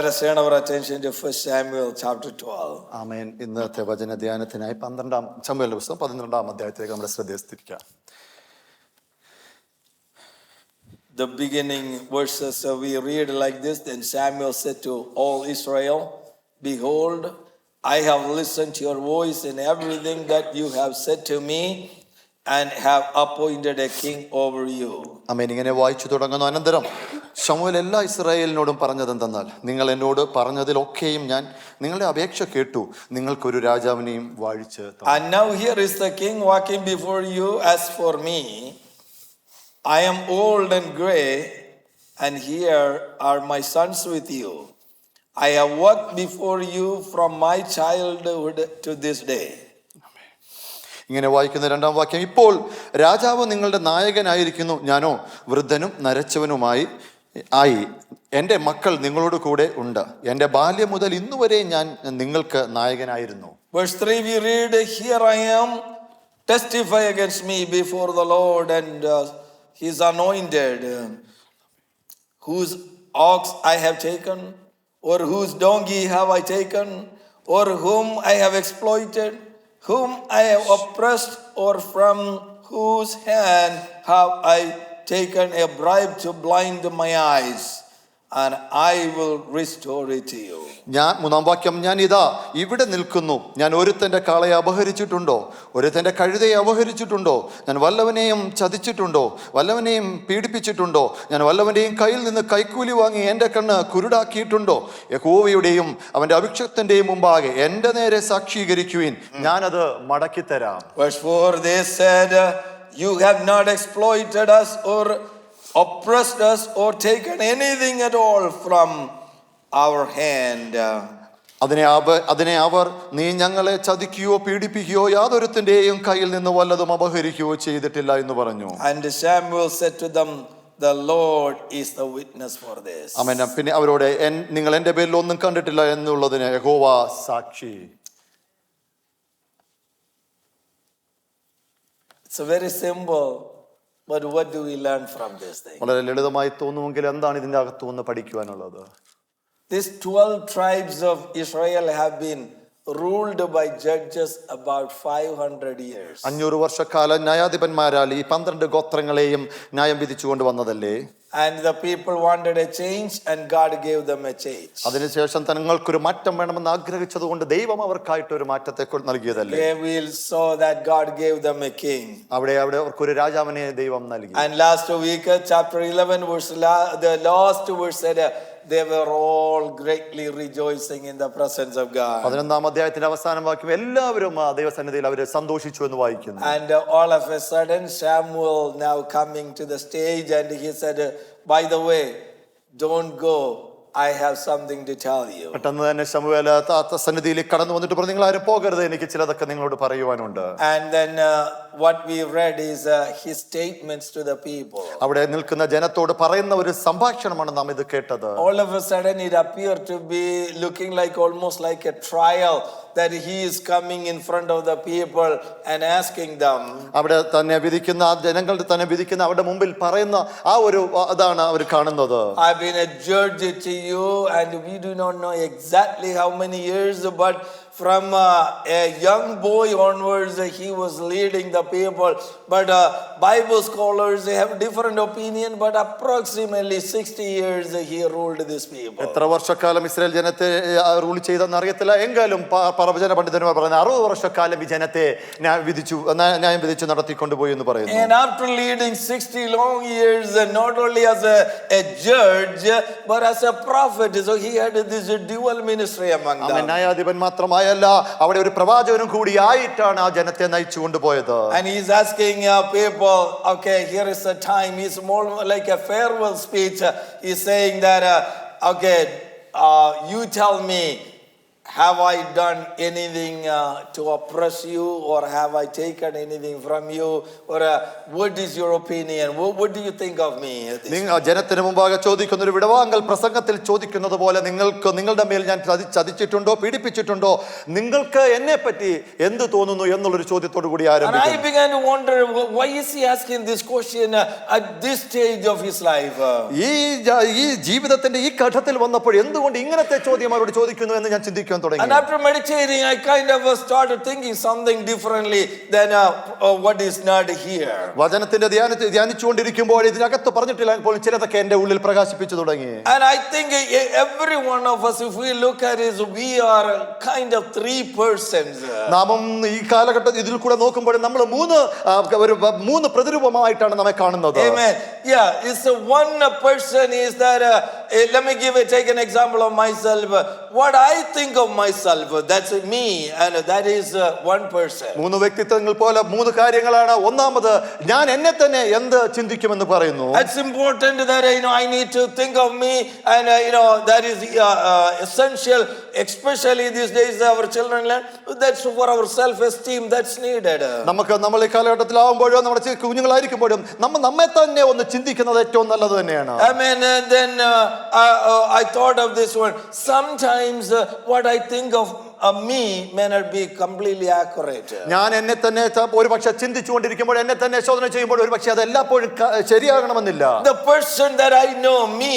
Let us turn our attention to 1 Samuel chapter 12. ആമേൻ. ഇന്നത്തെ വചന ധ്യാനത്തിനായി 12 ശമൂവേൽ പുസ്തകം 12 അധ്യായത്തിലേക്ക് നമ്മുടെ ശ്രദ്ധ തിരിക്കാം. The beginning verses we read like this. Then Samuel said to all Israel, behold, I have listened to your voice in everything that you have said to me, and have appointed a king over you. ആമേൻ. ഇങ്ങനെ വായിച്ചു തുടങ്ങുന്നു. അനന്തരം ശമൂവേൽ എല്ലാ ഇസ്രായേലിനോടും പറഞ്ഞതെന്തെന്നാൽ, നിങ്ങൾ എന്നോട് പറഞ്ഞതിലൊക്കെയും ഞാൻ നിങ്ങളുടെ അപേക്ഷ കേട്ടു, നിങ്ങൾക്കൊരു രാജാവിനെയും വാഴിച്ച്. And now here is the king walking before you. As for me, I am old and gray, and here are my sons with you. I have walked before you from my childhood to this day. ഇങ്ങനെ വായിക്കുന്ന രണ്ടാം വാക്യം, ഇപ്പോൾ രാജാവ് നിങ്ങളുടെ നായകനായിരിക്കുന്നു, ഞാനോ വൃദ്ധനും നരച്ചവനുമായി ആയി. എൻ്റെ മക്കൾ നിങ്ങളോട് കൂടെ ഉണ്ട്. എൻ്റെ ബാല്യം മുതൽ ഇന്നുവരെ ഞാൻ നിങ്ങൾക്ക് നായകനായിരുന്നു. Verse 3 we read, here I am, testify against me before the Lord and his anointed, whose ox I have taken, or whose donkey have I taken, or whom I have exploited, whom I have oppressed, or from whose hand have I taken a bribe to blind my eyes, and I will restore it to you. ഞാൻ മൂന്നാം വാക്യം, ഞാൻ ഇതാ ഇവിടെ നിൽക്കുന്നു. ഞാൻ ഒരുത്തൻ്റെ കാളയെ അപഹരിച്ചിട്ടുണ്ടോ? ഒരുത്തൻ്റെ കഴുതയെ അപഹരിച്ചിട്ടുണ്ടോ? ഞാൻ വല്ലവനെയും ചതിച്ചിട്ടുണ്ടോ? വല്ലവനെയും പീഡിപ്പിച്ചിട്ടുണ്ടോ? ഞാൻ വല്ലവൻ്റെയും കയ്യിൽ നിന്ന് കൈക്കൂലി വാങ്ങി എൻ്റെ കണ്ണ് കുരുടാക്കിയിട്ടുണ്ടോ? യഹോവയുടെയും അവൻ്റെ അഭിഷിക്തൻ്റെയും മുമ്പാകെ എൻ്റെ നേരെ സാക്ഷീകരിക്കുവിൻ, ഞാനത് മടക്കിത്തരാം. Verse 4 they said, you have not exploited us or oppressed us or taken anything at all from our hand. അതിനെ അവർ, നീ ഞങ്ങളെ ചതിക്കുകയോ പീഡിപ്പിക്കുകയോ യാതൊരുത്തിൻ്റെയും കയ്യിൽ നിന്ന് വല്ലതും അപഹരിക്കുകയോ ചെയ്തിട്ടില്ല എന്ന് പറഞ്ഞു. And Samuel said to them, the Lord is the witness for this. ആമേൻ. പിന്നെ അവരോട്, നിങ്ങൾ എൻ്റെ പേരിൽ ഒന്നും കണ്ടിട്ടില്ല എന്നുള്ളതിന് യഹോവ സാക്ഷി. It's a very simple, but what do we learn from this thing? വളരെ ലളിതമായി തോന്നുമെങ്കിൽ എന്താണ് ഇതിൻ്റെ അകത്തുനിന്ന് പഠിക്കുവാനുള്ളത്? These 12 tribes of Israel have been ruled by judges about 500 years. 500 വർഷക്കാലം ന്യായാധിപന്മാരാൽ ഈ 12 ഗോത്രങ്ങളെയും ന്യായം വിധിച്ചുകൊണ്ട് വന്നതല്ലേ? And the people wanted a change, and God gave them a change. അതിനുശേഷം തങ്ങൾക്കൊരു മാറ്റം വേണമെന്ന് ആഗ്രഹിച്ചതുകൊണ്ട് ദൈവം അവർക്കായിട്ട് ഒരു മാറ്റത്തെ നൽകിയതല്ലേ? They will saw that God gave them a king. അവിടെ അവർക്കൊരു രാജാവിനെ ദൈവം നൽകി. And last week, chapter 11, the last verse said, they were all greatly rejoicing in the presence of God. 11-ാം അധ്യായത്തിന്റെ അവസാന വാക്യം, എല്ലാവരും ദൈവസന്നിധിയിൽ അവർ സന്തോഷിച്ചു എന്ന് വായിക്കുന്നു. And all of a sudden Samuel now coming to the stage, and he said, by the way, don't go, I have something to tell you. പെട്ടെന്ന് തന്നെ ശമൂവേൽ സന്നിധിയിലേക്ക് കടന്നു വന്നിട്ട് പറഞ്ഞു, നിങ്ങൾ ആരും പോകരുത്, എനിക്ക് ചിലതൊക്കെ നിങ്ങളോട് പറയുവാനുണ്ട്. And then what we read is his statements to the people. അവിടെ നിൽക്കുന്ന ജനത്തോട് പറയുന്ന ഒരു സംഭാഷണമാണ് നാം ഇത് കേട്ടത്. All of a sudden it appeared to be looking like almost like a trial, that he is coming in front of the people and asking them. അവിടെ തന്നെ വിധിക്കുന്ന ജനങ്ങൾ തന്നെ വിധിക്കുന്ന അവരുടെ മുമ്പിൽ പറയുന്ന ആ ഒരു അതാണ് അവർ കാണുന്നത്. I've been a judge to you, and we do not know exactly how many years, but from a young boy onwards he was leading the people. But Bible scholars, they have different opinion, but approximately 60 years he ruled these people. എത്ര വർഷക്കാലം Israel ജനത്തെ rule ചെയ്തെന്ന് അറിയത്തില്ല, എങ്കിലും പ്രവചന പണ്ഡിതന്മാർ പറയുന്നത് 60 വർഷക്കാലം ഈ ജനത്തെ ന്യായം വിധിച്ചു നടത്തിക്കൊണ്ടുപോയി എന്ന് പറയുന്നു. And after leading 60 long years, not only as a judge but as a prophet, so he had this dual ministry among them. ന്യായാധിപൻ മാത്രമായല്ല, അവിടെ ഒരു പ്രവാചകനും കൂടി ആയിട്ടാണ് ആ ജനത്തെ നയിച്ചു കൊണ്ടുപോയത്. And he's asking people, okay, here is the time. He's more like a farewell speech. He's saying that, okay, you tell me, have I done anything to oppress you, or have I taken anything from you, or what is your opinion? What do you think of me? ജനത്തിന് മുമ്പാകെ ചോദിക്കുന്ന ഒരു വിടവാങ്ങൽ പ്രസംഗത്തിൽ ചോദിക്കുന്നത് പോലെ നിങ്ങളുടെ മേൽ ഞാൻ ചതിച്ചിട്ടുണ്ടോ, പീഡിപ്പിച്ചിട്ടുണ്ടോ, നിങ്ങൾക്ക് എന്നെ പറ്റി എന്ത് തോന്നുന്നു എന്നുള്ളൊരു ചോദ്യത്തോടു കൂടി ആരംഭിക്കുന്നു. And I began to wonder, why is he asking this question at this stage of his life? ഈ ജീവിതത്തിന്റെ ഈ ഘട്ടത്തിൽ വന്നപ്പോൾ എന്തുകൊണ്ട് ഇങ്ങനത്തെ ചോദ്യം അവരോട് ചോദിക്കുന്നു എന്ന് ഞാൻ ചിന്തിക്കാൻ തുടങ്ങി. And after meditating, I kind of started thinking something differently than what is not here. വചനത്തിന്റെ ധ്യാനിച്ചുകൊണ്ടിരിക്കുമ്പോൾ ഇതിനകത്ത് പറഞ്ഞിട്ടില്ല പോലും ചിലതൊക്കെ എന്റെ ഉള്ളിൽ പ്രകാശിപ്പിച്ചു തുടങ്ങി. And I think every one of us, if we look at it, we are kind of three persons. നാമം ഈ കാലഘട്ടത്തിൽ ഇതിൽ കൂടെ നോക്കുമ്പോൾ നമ്മൾ മൂന്ന് പ്രതിരൂപമായിട്ടാണ് നമ്മെ കാണുന്നത്. Amen. Yeah, it's one person is that let me take an example of myself. What I think of myself, that's me, and that is one person. മൂന്ന് വ്യക്തിത്വങ്ങൾ പോലെ മൂന്ന് കാര്യങ്ങളാണ്. ഒന്നാമത് ഞാൻ എന്നെ തന്നെ എന്ത് ചിന്തിക്കുമെന്ന് പറയുന്നു. It's important that I need to think of me, and that is essential, especially these days our children learn. That's for our self-esteem, that's needed. നമ്മൾ ഈ കാലഘട്ടത്തിലാവുമ്പോഴോ നമ്മുടെ കുഞ്ഞുങ്ങളായിരിക്കുമ്പോഴും നമ്മെ തന്നെ ഒന്ന് ചിന്തിക്കുന്നത് ഏറ്റവും നല്ലത് തന്നെയാണ്. Amen. And then I thought of this one. Sometimes what I think of me may not be completely accurate. ഞാൻ എന്നെ തന്നെ ഒരു പക്ഷേ ചിന്തിച്ചുകൊണ്ടിരിക്കുമ്പോൾ എന്നെ തന്നെ ശോധന ചെയ്യുമ്പോൾ ഒരു പക്ഷേ അത് എല്ലായ്പ്പോഴും ശരിയാകണമെന്നില്ല. The person that I know, me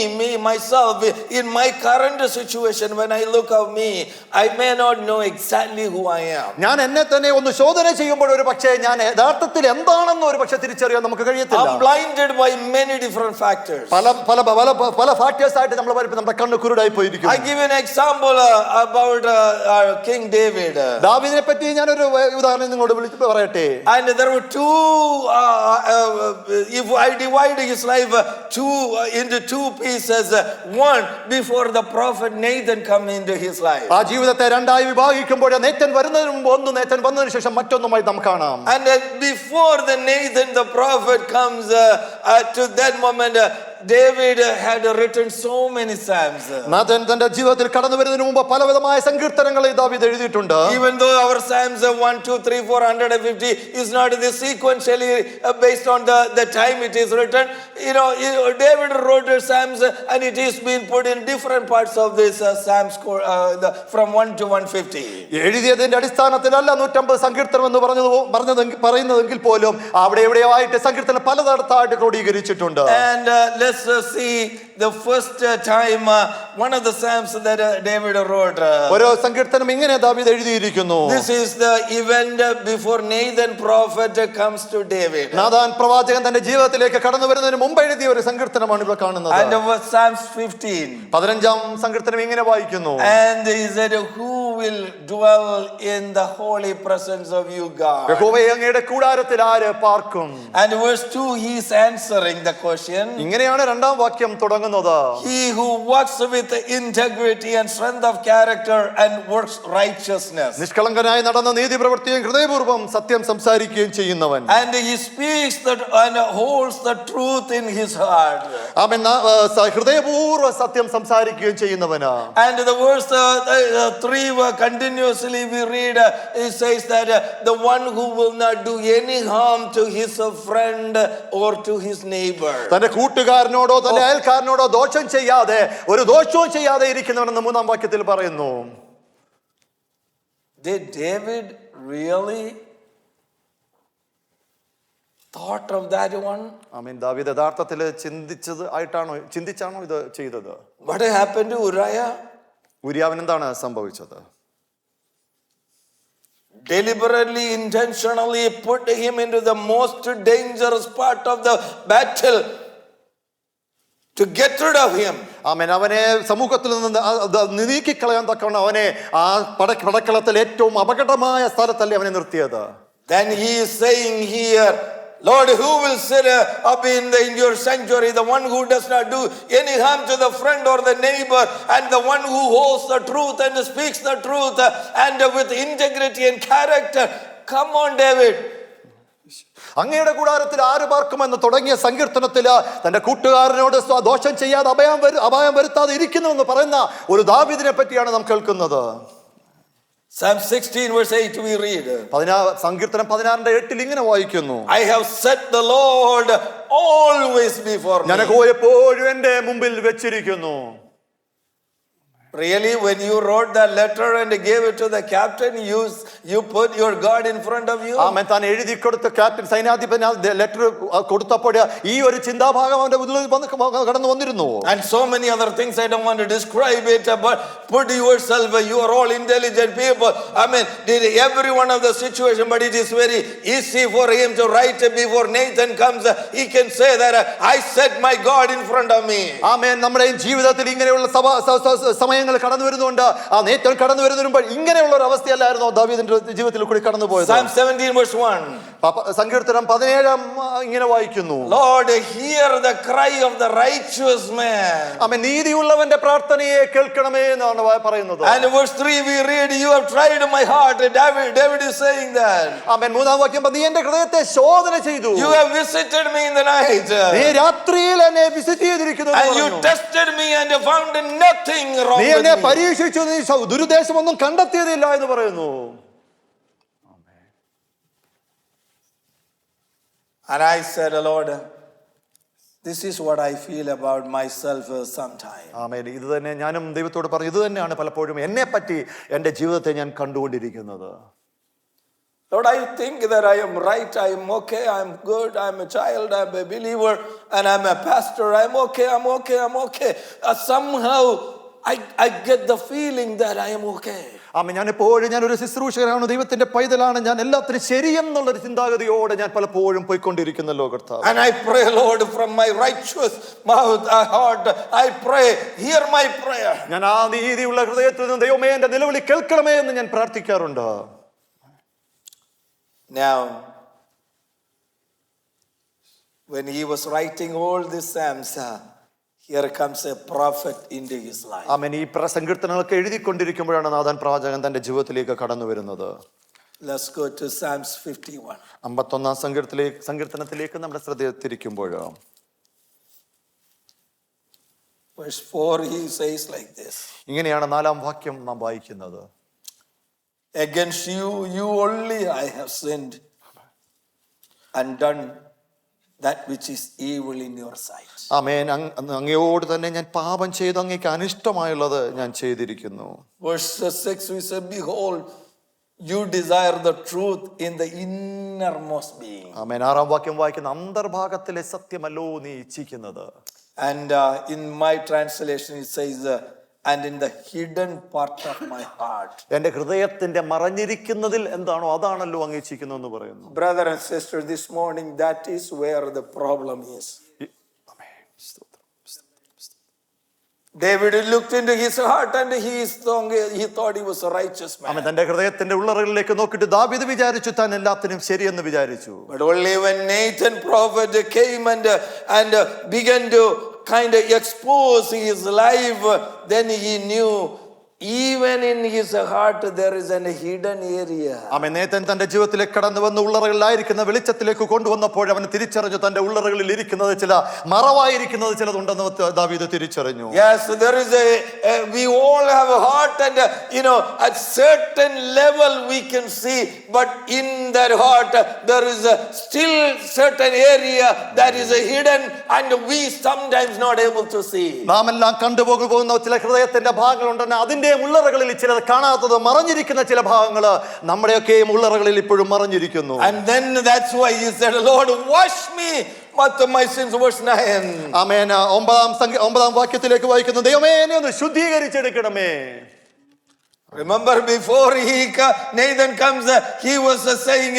myself, in my current situation, when I look at me, I may not know exactly who I am. ഞാൻ എന്നെ തന്നെ ഒന്ന് ശോധന ചെയ്യുമ്പോൾ ഒരു പക്ഷേ ഞാൻ യഥാർത്ഥത്തിൽ എന്താണെന്ന് ഒരു പക്ഷേ തിരിച്ചറിയാൻ നമുക്ക് കഴിയത്തില്ല. I'm blinded by many different factors. പല ഫാക്ടേഴ്സ് ആയിട്ട് നമ്മുടെ കണ്ണ് കുരുടായി പോയിരിക്കും. I give an example about King David. ദാവീദിനെ പറ്റി ഞാൻ ഒരു ഉദാഹരണം നിങ്ങളോട് വിളിച്ചു പറയട്ടെ. And there were two if I divide his life into two pieces, one before the prophet Nathan come into his life. ആ ജീവിതത്തെ രണ്ടായി വിഭാഗിക്കുമ്പോൾ നേതൻ വരുന്നതിന് മുമ്പ് ഒന്ന്, നേതൻ വന്നതിന് ശേഷം മറ്റൊന്നുമായി നമുക്ക് കാണാം. And before the Nathan the prophet comes, to that moment David had written so many psalms. നാഥൻ തന്റെ ജീവിതത്തിൽ കടന്നു വരുന്നതിന് മുമ്പ് പലവിധമായ സങ്കീർത്തനങ്ങൾ ദാവീദ് എഴുതിയിട്ടുണ്ട്. Even though our psalms 1, 2, 3, 450 is not this sequentially based on the time it is written, David wrote the psalms and it is been put in different parts of this psalms from 1 to 150. എഴുതിയതിന്റെ അടിസ്ഥാനത്തിലല്ല 150 സങ്കീർത്തനം എന്ന് പറയുന്നതെങ്കിൽ പോലും അവിടെ എവിടെയായിട്ട് സങ്കീർത്തനം പലതരത്തായിട്ട് ക്രോഡീകരിച്ചിട്ടുണ്ട്. And let's see the first time one of the psalms that David wrote. ഒരു സങ്കീർത്തനം ഇങ്ങനെ ദാവീദ് എഴുതിയിരിക്കുന്നു. This is the event before Nathan prophet comes to David. Nathan പ്രവാചകൻ തന്റെ ജീവിതത്തിലേക്ക് കടന്നു വരുന്നതിന് മുമ്പ് എഴുതിയ ഒരു സങ്കീർത്തനമാണ് ഇവിടെ കാണുന്നത്. And Psalms 15. 15ാം സങ്കീർത്തനം ഇങ്ങനെ വായിക്കുന്നു. And he said, who will dwell in the holy presence of you, God? യഹോവേ അങ്ങയുടെ കൂടാരത്തിൽ ആര് പാർക്കും? And verse 2 he is answering the question. ഇങ്ങനെയാണ് രണ്ടാം വാക്യം തുടങ്ങുന്നത്. He who walks with integrity and strength of character and works righteousness. നിഷ്കളങ്കനായി നടന്ന നീതി പ്രവൃത്തിയും ഹൃദയപൂർവ്വം സത്യം സംസാരിക്കുകയും ചെയ്യുന്നവൻ. And he speaks that and holds the truth in his heart. ആമേൻ. ഹൃദയപൂർവ്വം സത്യം സംസാരിക്കുകയും ചെയ്യുന്നവനാ. And the verse 3 continuously we read, it says that the one who will not do any harm to his friend or to his neighbor. തന്റെ കൂട്ടുകാരനോടോ തന്റെ അയൽക്കാരനോടോ ദോഷം ചെയ്യാതെ ഒരു ദോഷവും ചെയ്യാതെ ഇരിക്കുന്നവനെന്ന് 3ാം വാക്യത്തിൽ പറയുന്നു. Did David really thought of that one? ആമേൻ. ദാവീദ് യഥാർത്ഥത്തിൽ ചിന്തിച്ചാണോ ഇത് ചെയ്തത്? What happened to Uriah? ഉരിയാവിന് എന്താണ് സംഭവിച്ചത്? Deliberately, intentionally put him into the most dangerous part of the battle to get rid of him. ആമേൻ. അവനെ സമൂഹത്തിൽ നിന്ന് നീക്കിക്കളയാൻ തക്കവണ്ണം അവനെ ആ പടക്കളത്തിൽ ഏറ്റവും അപകടമായ സ്ഥലത്തല്ലേ അവനെ നിർത്തിയത്. Then he is saying here, Lord, who will sit up in your sanctuary? The one who does not do any harm to the friend or the neighbor, and the one who holds the truth and speaks the truth, and with integrity and character. Come on, David. അങ്ങയുടെ കൂടാരത്തിൽ ആര് പാർക്കുമെന്ന് തുടങ്ങിയ സങ്കീർത്തനത്തില് തന്റെ കൂട്ടുകാരനോട് ദോഷം ചെയ്യാതെ അപായം വരുത്താതെ ഇരിക്കുന്നു എന്ന് പറയുന്ന ഒരു ദാവീദിനെ പറ്റിയാണ് നാം കേൾക്കുന്നത്. Psalm 16 verse 8 we read. സങ്കീർത്തനം 16:8 ഇങ്ങനെ വായിക്കുന്നു, I have set the Lord always before me. ഞാൻ എപ്പോഴും എന്റെ മുമ്പിൽ വെച്ചിരിക്കുന്നു. Really, when you wrote that letter and gave it to the captain, you put your God in front of you? ആമേൻ. താൻ എഴുതി കൊടുത്ത ക്യാപ്റ്റൻ സൈന്യാധിപൻ ലെറ്റർ കൊടുത്തപ്പോൾ ഈ ഒരു ചിന്താഭാഗം അവന്റെ ഉള്ളിൽ കടന്നു വന്നിരുന്നു. And so many other things, I don't want to describe it, but put yourself, you are all intelligent people. I mean, did every one of the situation, but it is very easy for him to write before Nathan comes. He can say that I set my God in front of me. ആമേൻ. നമ്മുടെ ജീവിതത്തിൽ ഇങ്ങനെയുള്ള സമയങ്ങൾ കടന്നു വരുന്നുണ്ട്. ആ Nathan കടന്നു വരുന്നതിന് മുമ്പ് ഇങ്ങനെയുള്ള ഒരു അവസ്ഥയല്ലായിരുന്നു ദാവീദിന്റെ ജീവിതത്തിൽ കൂടി കടന്നു പോയത്. Psalm 17 verse 1. സങ്കീർത്തനം 17 ഇങ്ങനെ വായിക്കുന്നു, Lord, hear the cry of the righteous man. ആമേൻ. നീതിയുള്ളവന്റെ പ്രാർത്ഥനയെ കേൾക്കണമേ എന്നാണ് പറയുന്നത്. And verse 3 we read, you have tried my heart. David is saying that. ആമേൻ. 3-ാം വാക്യം, നീ എന്റെ ഹൃദയത്തെ ശോധന ചെയ്തു. You have visited me in the night. നീ രാത്രിയിൽ എന്നെ വിസിറ്റ് ചെയ്തിരിക്കുന്നു. And you tested me and found nothing wrong with me. നീ എന്നെ പരീക്ഷിച്ചു, നീ ദുരുദ്ദേശമൊന്നും കണ്ടെത്തിയതില്ല എന്ന് പറയുന്നു. And I said, Lord, this is what I feel about myself sometimes. ആമേൻ. ഇത് തന്നെ ഞാനും ദൈവത്തോട് പറഞ്ഞു. ഇത് തന്നെയാണ് പലപ്പോഴും എന്നെ പറ്റി എന്റെ ജീവിതത്തെ ഞാൻ കണ്ടുകൊണ്ടിരിക്കുന്നത്. Lord, I think that I am right, I am okay, I am good, I am a child, I am a believer, and I am a pastor. I am okay, I am okay, I am okay. Somehow I get the feeling that I am okay. ആമേൻ. ഞാനൊരു ശുശ്രൂഷകനാണ്, ദൈവത്തിന്റെ പൈതലാണ്, ഞാൻ എല്ലാത്തിനും ശരിയെന്നുള്ളൊരു ചിന്താഗതിയോടെ ഞാൻ പലപ്പോഴും പോയിക്കൊണ്ടിരിക്കുന്നല്ലോ കർത്താവേ. And I pray, Lord, from my righteous mouth, heart, I pray, hear my prayer. ഞാൻ ആ നീതിയുള്ള ഹൃദയത്തിൽ നിന്ന് ദൈവമേ എന്റെ നിലവിളി കേൾക്കണമേ എന്ന് ഞാൻ പ്രാർത്ഥിക്കാറുണ്ട്. Now, when he was writing all these psalms, here comes a prophet into his life. ആമേൻ. ഈ സങ്കീർത്തനങ്ങളൊക്കെ എഴുതിക്കൊണ്ടിരിക്കുമ്പോഴാണ് നാഥാൻ പ്രവാചകൻ തന്റെ ജീവിതത്തിലേക്ക് കടന്നു വരുന്നത്. Let's go to Psalms 51. 51-ാം സങ്കീർത്തനത്തിലേക്ക് നമ്മുടെ ശ്രദ്ധ തിരിക്കുമ്പോൾ Verse 4, he says like this. ഇങ്ങനെയാണ് 4-ാം വാക്യം നാം വായിക്കുന്നത്. Against you only I have sinned and done that which is evil in your sight. ആമേൻ. അങ്ങയോട് തന്നെ ഞാൻ പാപം ചെയ്തു, അങ്ങേക്ക് അനിഷ്ടമായുള്ളത് ഞാൻ ചെയ്തിരിക്കുന്നു. Verse 6 we say, behold, you desire the truth in the innermost being. ആമേൻ. 6-ാം വാക്യം വായിക്കുന്ന അന്തർഭാഗത്തിലെ സത്യമല്ലോ നീ ഇച്ഛിക്കുന്നത്. And in my translation it says, and in the hidden part of my heart. എന്റെ ഹൃദയത്തിന്റെ മറഞ്ഞിരിക്കുന്നതിൽ എന്താണോ അതാണല്ലോ അങ്ങ് ഇച്ഛിക്കുന്നു എന്ന് പറയുന്നു. Brother and sister, this morning that is where the problem is. David looked into his heart and he thought he was a righteous man. അവൻ തന്റെ ഹൃദയത്തിന്റെ ഉള്ളറകളിലേക്ക് നോക്കിയിട്ട് ദാവീദ് വിചാരിച്ചു താൻ എല്ലാത്തിനും ശരിയെന്ന് വിചാരിച്ചു. But only when Nathan prophet came and began to kind of expose his life, then he knew even in his heart there is a hidden area. Amen. Nathan തന്റെ ജീവിതത്തിലേക്ക് കടന്നു വന്ന ഉള്ളറകളിലായിരിക്കുന്ന വെളിച്ചത്തിലേക്ക് കൊണ്ടുവന്നപ്പോൾ അവൻ തിരിച്ചറിഞ്ഞു തന്റെ ഉള്ളറകളിൽ ഇരിക്കുന്നത് ചില മറവായിരിക്കുന്നത് ചിലതുണ്ടെന്ന് ദാവീദ് തിരിച്ചറിഞ്ഞു. Yes, there is we all have a heart, and at certain level we can see, but in that heart there is still certain area that is hidden and we sometimes not able to see. നാം എല്ലാം കണ്ടുപോകുന്ന ചില ഹൃദയത്തിന്റെ ഭാഗങ്ങളുണ്ടെന്ന് അതിന്റെ ഉള്ളറകളിൽ ചിലത് കാണാത്തത് മറഞ്ഞിരിക്കുന്ന ചില ഭാഗങ്ങൾ നമ്മുടെയൊക്കെയും ഉള്ളറകളിൽ ഇപ്പോഴും മറഞ്ഞിരിക്കുന്നു. And then that's why he said, Lord, wash me of my sins. Verse 9. ആമേൻ. 9-ാം വാക്യത്തിലേക്ക് വായിക്കുന്നു, ദൈവമേ എന്നെ ഒന്ന് ശുദ്ധീകരിച്ചെടുക്കണമേ. Remember, before Nathan comes, he was saying,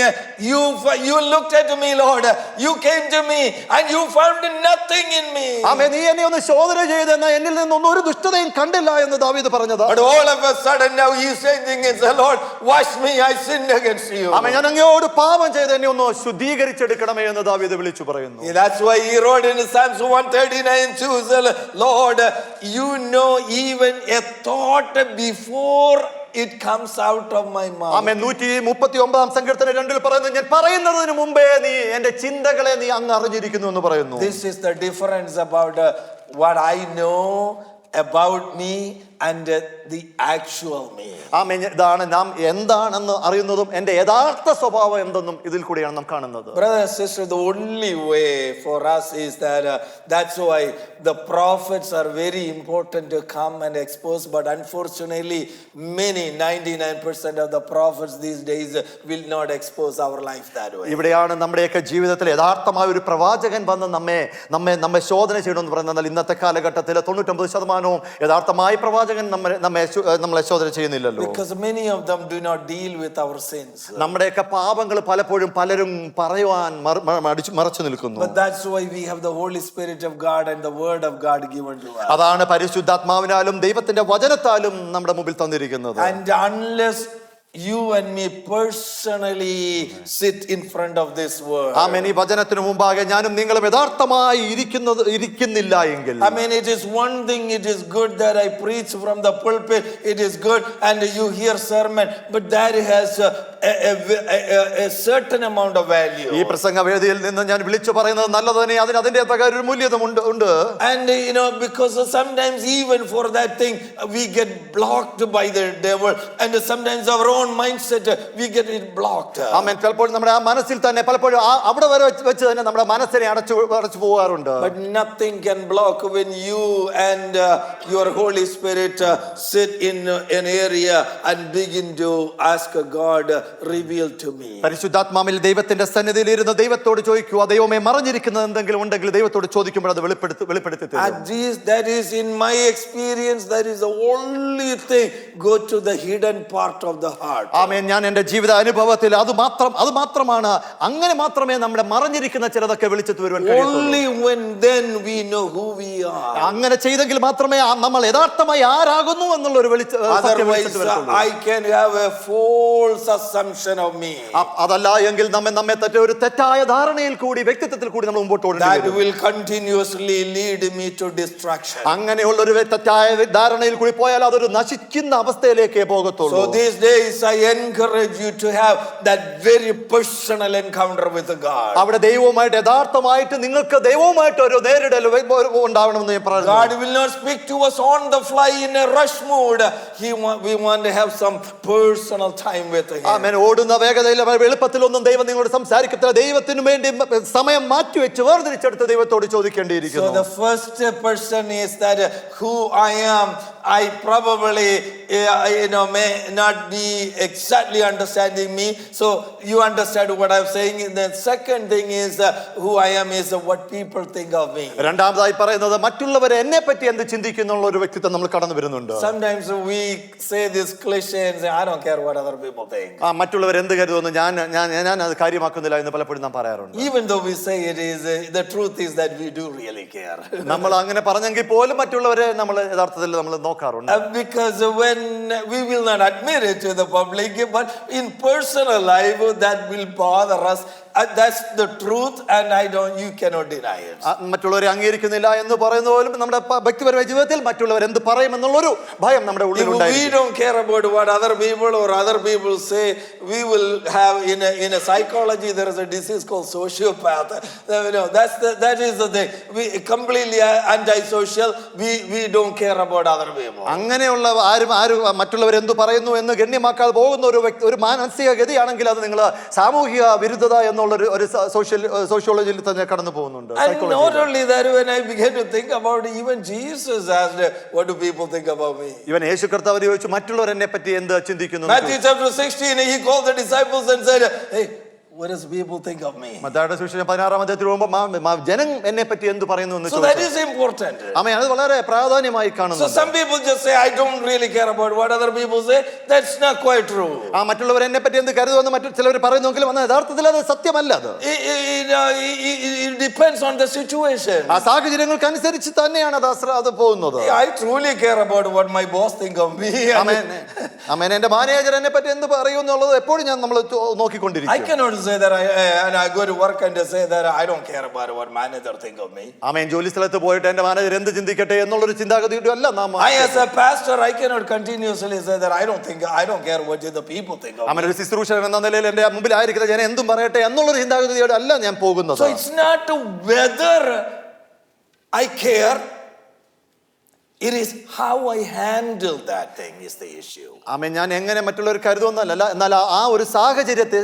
you looked at me, Lord, you came to me and you found nothing in me. ആമേൻ. നീ എന്നെ ഒന്ന് ശോധന ചെയ്തെന്ന് എന്നിൽ നിന്നൊന്നും ഒരു ദുഷ്ടതയും കണ്ടില്ല എന്ന് ദാവീദ് പറഞ്ഞത്. But all of a sudden now he is saying, Lord, wash me, I sinned against you. ആമേൻ. ഞാൻ അങ്ങയോട് പാപം ചെയ്ത് എന്നെ ഒന്ന് ശുദ്ധീകരിച്ചെടുക്കണമേ എന്ന് ദാവീദ് വിളിച്ചു പറയുന്നു. That's why he wrote in Psalms 139:2, Lord, you know even a thought before it comes out of my mouth. ആമേൻ. 139-ാം സങ്കീർത്തനം 2-ൽ പറയുന്നു, ഞാൻ പറയുന്നതിന് മുമ്പേ നീ എന്റെ ചിന്തകളെ നീ അങ്ങ് അറിഞ്ഞിരിക്കുന്നു എന്ന് പറയുന്നു. This is the difference about what I know about me and the actual me. ആമേൻ. ഇതാണ് നാം എന്താണെന്ന് അറിയുന്നതും എൻ്റെ യഥാർത്ഥ സ്വഭാവം എന്തെന്നും ഇതിൽ കൂടിയാണ് നാം കാണുന്നത്. Brother and sister, the only way for us is that that's why the prophets are very important to come and expose, but unfortunately many 99% of the prophets these days will not expose our life that way. ഇവിടെയാണ് നമ്മുടെയൊക്കെ ജീവിതത്തിൽ യഥാർത്ഥമായ ഒരു പ്രവാചകൻ വന്ന് നമ്മെ ശോധന ചെയ്യണമെന്ന് പറയുന്നത്. ഇന്നത്തെ കാലഘട്ടത്തിൽ 99% യഥാർത്ഥമായ പ്രവാചകൻ നമ്മളെ ശോധന ചെയ്യുന്നില്ലല്ലോ. Because many of them do not deal with our sins. നമ്മുടെയൊക്കെ പാപങ്ങൾ പലപ്പോഴും പലരും പറയുവാൻ മറച്ചു നിൽക്കുന്നു. But that's why we have the Holy Spirit of God and the Word of God given to us. അതാണ് പരിശുദ്ധാത്മാവിനാലും ദൈവത്തിന്റെ വചനത്താലും നമ്മുടെ മുമ്പിൽ തന്നിരിക്കുന്നത്. And unless you and me personally sit in front of this word, ആമേൻ. ഈ വചനത്തിനു മുമ്പാകെ ഞാനും നിങ്ങളും യഥാർത്ഥമായി ഇരിക്കുന്നില്ല എങ്കിൽ, I mean, it is one thing, it is good that I preach from the pulpit, it is good, and you hear sermon, but that has a certain amount of value. ഈ പ്രസംഗവേദിയിൽ നിന്ന് ഞാൻ വിളിച്ചു പറയുന്നത് നല്ലത് തന്നെ, അതിന് അതിൻ്റെതായ ഒരു മൂല്യമുണ്ട്. And because sometimes even for that thing we get blocked by the devil, and sometimes our own mindset we get it blocked. ആമേൻ. ചിലപ്പോൾ നമ്മുടെ ആ മനസ്സിൽ തന്നെ പലപ്പോഴും അവിടെ വരെ വെച്ച് തന്നെ നമ്മുടെ മനസ്സിനെ അടച്ചു പോകാറുണ്ട്. But nothing can block when you and your Holy Spirit sit in an area and begin to ask God, reveal to me. പരിശുദ്ധാത്മാവിൽ ദൈവത്തിന്റെ സന്നിധിയിൽ ഇരുന്ന് ദൈവത്തോട് ചോദിക്കുക, ദൈവമേ മറഞ്ഞിരിക്കുന്നത് എന്തെങ്കിലും ഉണ്ടെങ്കിൽ ദൈവത്തോട് ചോദിക്കുമ്പോൾ അത് വെളിപ്പെടുത്തി തരും. That is in my experience, that is the only thing. Go to the hidden part of the heart. ആമേൻ. ഞാൻ എൻ്റെ ജീവിത അനുഭവത്തിൽ അത് മാത്രമാണ്, അങ്ങനെ മാത്രമേ നമ്മുടെ മറഞ്ഞിരിക്കുന്ന ചിലതൊക്കെ വെളിച്ചത്ത് വരുവാൻ കഴിയുള്ളൂ. Only when then we know who we are. അങ്ങനെ ചെയ്തെങ്കിൽ മാത്രമേ നമ്മൾ യഥാർത്ഥമായി ആരാകുന്നു എന്നുള്ള ഒരു Otherwise I can have a false assumption of me. അതല്ല എങ്കിൽ നമ്മെ ഒരു തെറ്റായ ധാരണയിൽ കൂടി, വ്യക്തിത്വത്തിൽ കൂടി നമ്മൾ മുമ്പോട്ട് ഓടേണ്ടി That വരും. will continuously lead me to destruction. അങ്ങനെയുള്ള ഒരു തെറ്റായ ധാരണയിൽ കൂടി പോയാൽ അതൊരു നശിക്കുന്ന അവസ്ഥയിലേക്കേ പോകത്തുള്ളൂ. So these days I encourage you to have that very personal encounter with God. അവിടെ ദൈവവുമായിട്ട് യഥാർത്ഥമായിട്ട് നിങ്ങൾക്ക് ദൈവവുമായിട്ട് ഒരു നേരിടൽ ഉണ്ടാവണമെന്ന് ഞാൻ പറഞ്ഞു. God will not speak to us on the fly in a rush mood. We want to have some personal time with him. ആമേൻ. ഓടുന്ന വേഗതയിൽ എളുപ്പത്തിലൊന്നും ദൈവം നിങ്ങളോട് സംസാരിക്കത്തില്ല. ദൈവത്തിന് വേണ്ടി സമയം മാറ്റിവെച്ച് വേർതിരിച്ചെടുത്ത് ദൈവത്തോട് ചോദിക്കേണ്ടിയിരിക്കുന്നു. So the first person is that who I am. I probably may not be exactly understanding me, so you understand what I'm saying. The second thing is who I am is what people think of me. രണ്ടാമതായി പറയുന്നത് മറ്റുള്ളവരെ എന്നെ പറ്റി എന്ത് ചിന്തിക്കുന്നുള്ള ഒരു വ്യക്തിത്വം നമ്മൾ കടന്നു വരുന്നുണ്ട്. Sometimes we say this cliche and say I don't care what other people think. മറ്റുള്ളവർ എന്ത് കരുതുന്നു, ഞാൻ അത് കാര്യമാക്കുന്നില്ല എന്ന് പലപ്പോഴും നാം പറയാറുണ്ട്. Even though we say it is, the truth is that we do really care. നമ്മൾ അങ്ങനെ പറഞ്ഞെങ്കിൽ പോലും മറ്റുള്ളവരെ നമ്മൾ യഥാർത്ഥത്തിൽ നമ്മൾ നോക്കാറുണ്ട്. Because when we will not admit it to the public, but in personal life that will bother us. That's the truth, and you cannot deny it. മറ്റുള്ളവരെ അംഗീകരിക്കുന്നില്ല എന്ന് പറയുന്ന പോലും നമ്മുടെ വ്യക്തിപരമായ ജീവിതത്തിൽ മറ്റുള്ളവർ എന്ത് പറയുമെന്നുള്ളൊരു ഭയം നമ്മുടെ ഉള്ളിൽ ഉണ്ടായിരിക്കും. We don't care about what other people say. We will have in a psychology there is a disease called sociopath. That is the thing. We completely antisocial. We don't care about other people. അങ്ങനെയുള്ള ആരും മറ്റുള്ളവർ എന്ത് പറയുന്നു എന്ന് ഗണ്യമാക്കാതെ പോകുന്ന ഒരു മാനസിക ഗതിയാണെങ്കിൽ അത് നിങ്ങൾ സാമൂഹിക വിരുദ്ധത എന്നുള്ള ഒരു സോഷ്യോളജിയിൽ തന്നെ കടന്നു പോകുന്നുണ്ട്. And not only that, when I began to think about it, even Jesus asked, what do people think about me? ഇവൻ യേശു കർത്താവ് ചോദിച്ചു, മറ്റുള്ളവർ എന്നെ പറ്റി എന്ത് ചിന്തിക്കുന്നു. Matthew chapter 16, he called the disciples and said, hey, what does people think of me? മത്തായിയുടെ സുവിശേഷം 16-ാം അധ്യായത്തിൽ വരുമ്പോൾ ജനം എന്നെ പറ്റി എന്ത് പറയുന്നു എന്ന് So that is important. ആമേൻ. അത് വളരെ പ്രാധാന്യമായി കാണുന്നു. So some people just say, I don't really care about what other people say. That's not quite true. മറ്റുള്ളവർ എന്നെ പറ്റി എന്ത് കരുതുമെന്ന് മറ്റു ചിലർ പറയുന്നെങ്കിലും യഥാർത്ഥത്തിൽ അത് സത്യമല്ല. അത് it depends on the situation. ആ സാഹചര്യങ്ങൾക്കനുസരിച്ച് തന്നെയാണ് അത് പോകുന്നത്. I truly care about what my boss think of me. ആമേൻ. എന്റെ മാനേജർ എന്നെ പറ്റി എന്ത് പറയുമെന്നുള്ളത് എപ്പോഴും നമ്മൾ നോക്കിക്കൊണ്ടിരിക്കും. I cannot say that I go to work and say that I don't care about what manager think of me. ആമേൻ. ജോലി സ്ഥലത്ത് പോയിട്ട് എന്റെ മാനേജർ എന്ത് ചിന്തിക്കട്ടെ എന്നുള്ളൊരു ചിന്താഗതിയുടെ അല്ല നാം. As a pastor I cannot continuously say that I don't care what the people think of me. ആമേൻ. ഒരു ശുശ്രൂഷകൻ എന്ന നിലയിൽ എന്റെ മുമ്പിൽ ആയിരിക്കുന്ന ഞാൻ എന്തും പറയട്ടെ എന്നുള്ളൊരു ചിന്താഗതിയോടെ അല്ല ഞാൻ പോകുന്നത്. So it's not whether I care, It is how I handle that thing is the issue. ആമേൻ. ഞാൻ എങ്ങനെ മറ്റുള്ളവർ കരുതുന്നല്ല, എന്നാൽ ആ ഒരു സാഹചര്യത്തെ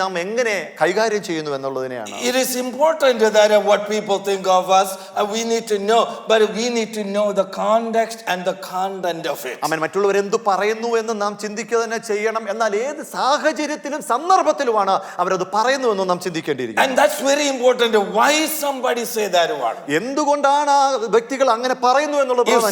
നാം എങ്ങനെ കൈകാര്യം ചെയ്യുന്നു എന്നുള്ളതിനെയാണ്. It is important that what people think of us, we need to know, but we need to know the context and the content of it. ആമേൻ. മറ്റുള്ളവർ എന്തു പറയുന്നു എന്ന് നാം ചിന്തിക്കുക തന്നെ ചെയ്യണം. എന്നാൽ ഏത് സാഹചര്യത്തിലും സന്ദർഭത്തിലുമാണ് അവരത് പറയുന്നു എന്ന് നാം ചിന്തിക്കേണ്ടിയിരിക്കുന്നു. And that's very important. Why somebody say that one? എന്തുകൊണ്ടാണ് ആ വ്യക്തികൾ അങ്ങനെ പറയുന്നു എന്നുള്ളത്. If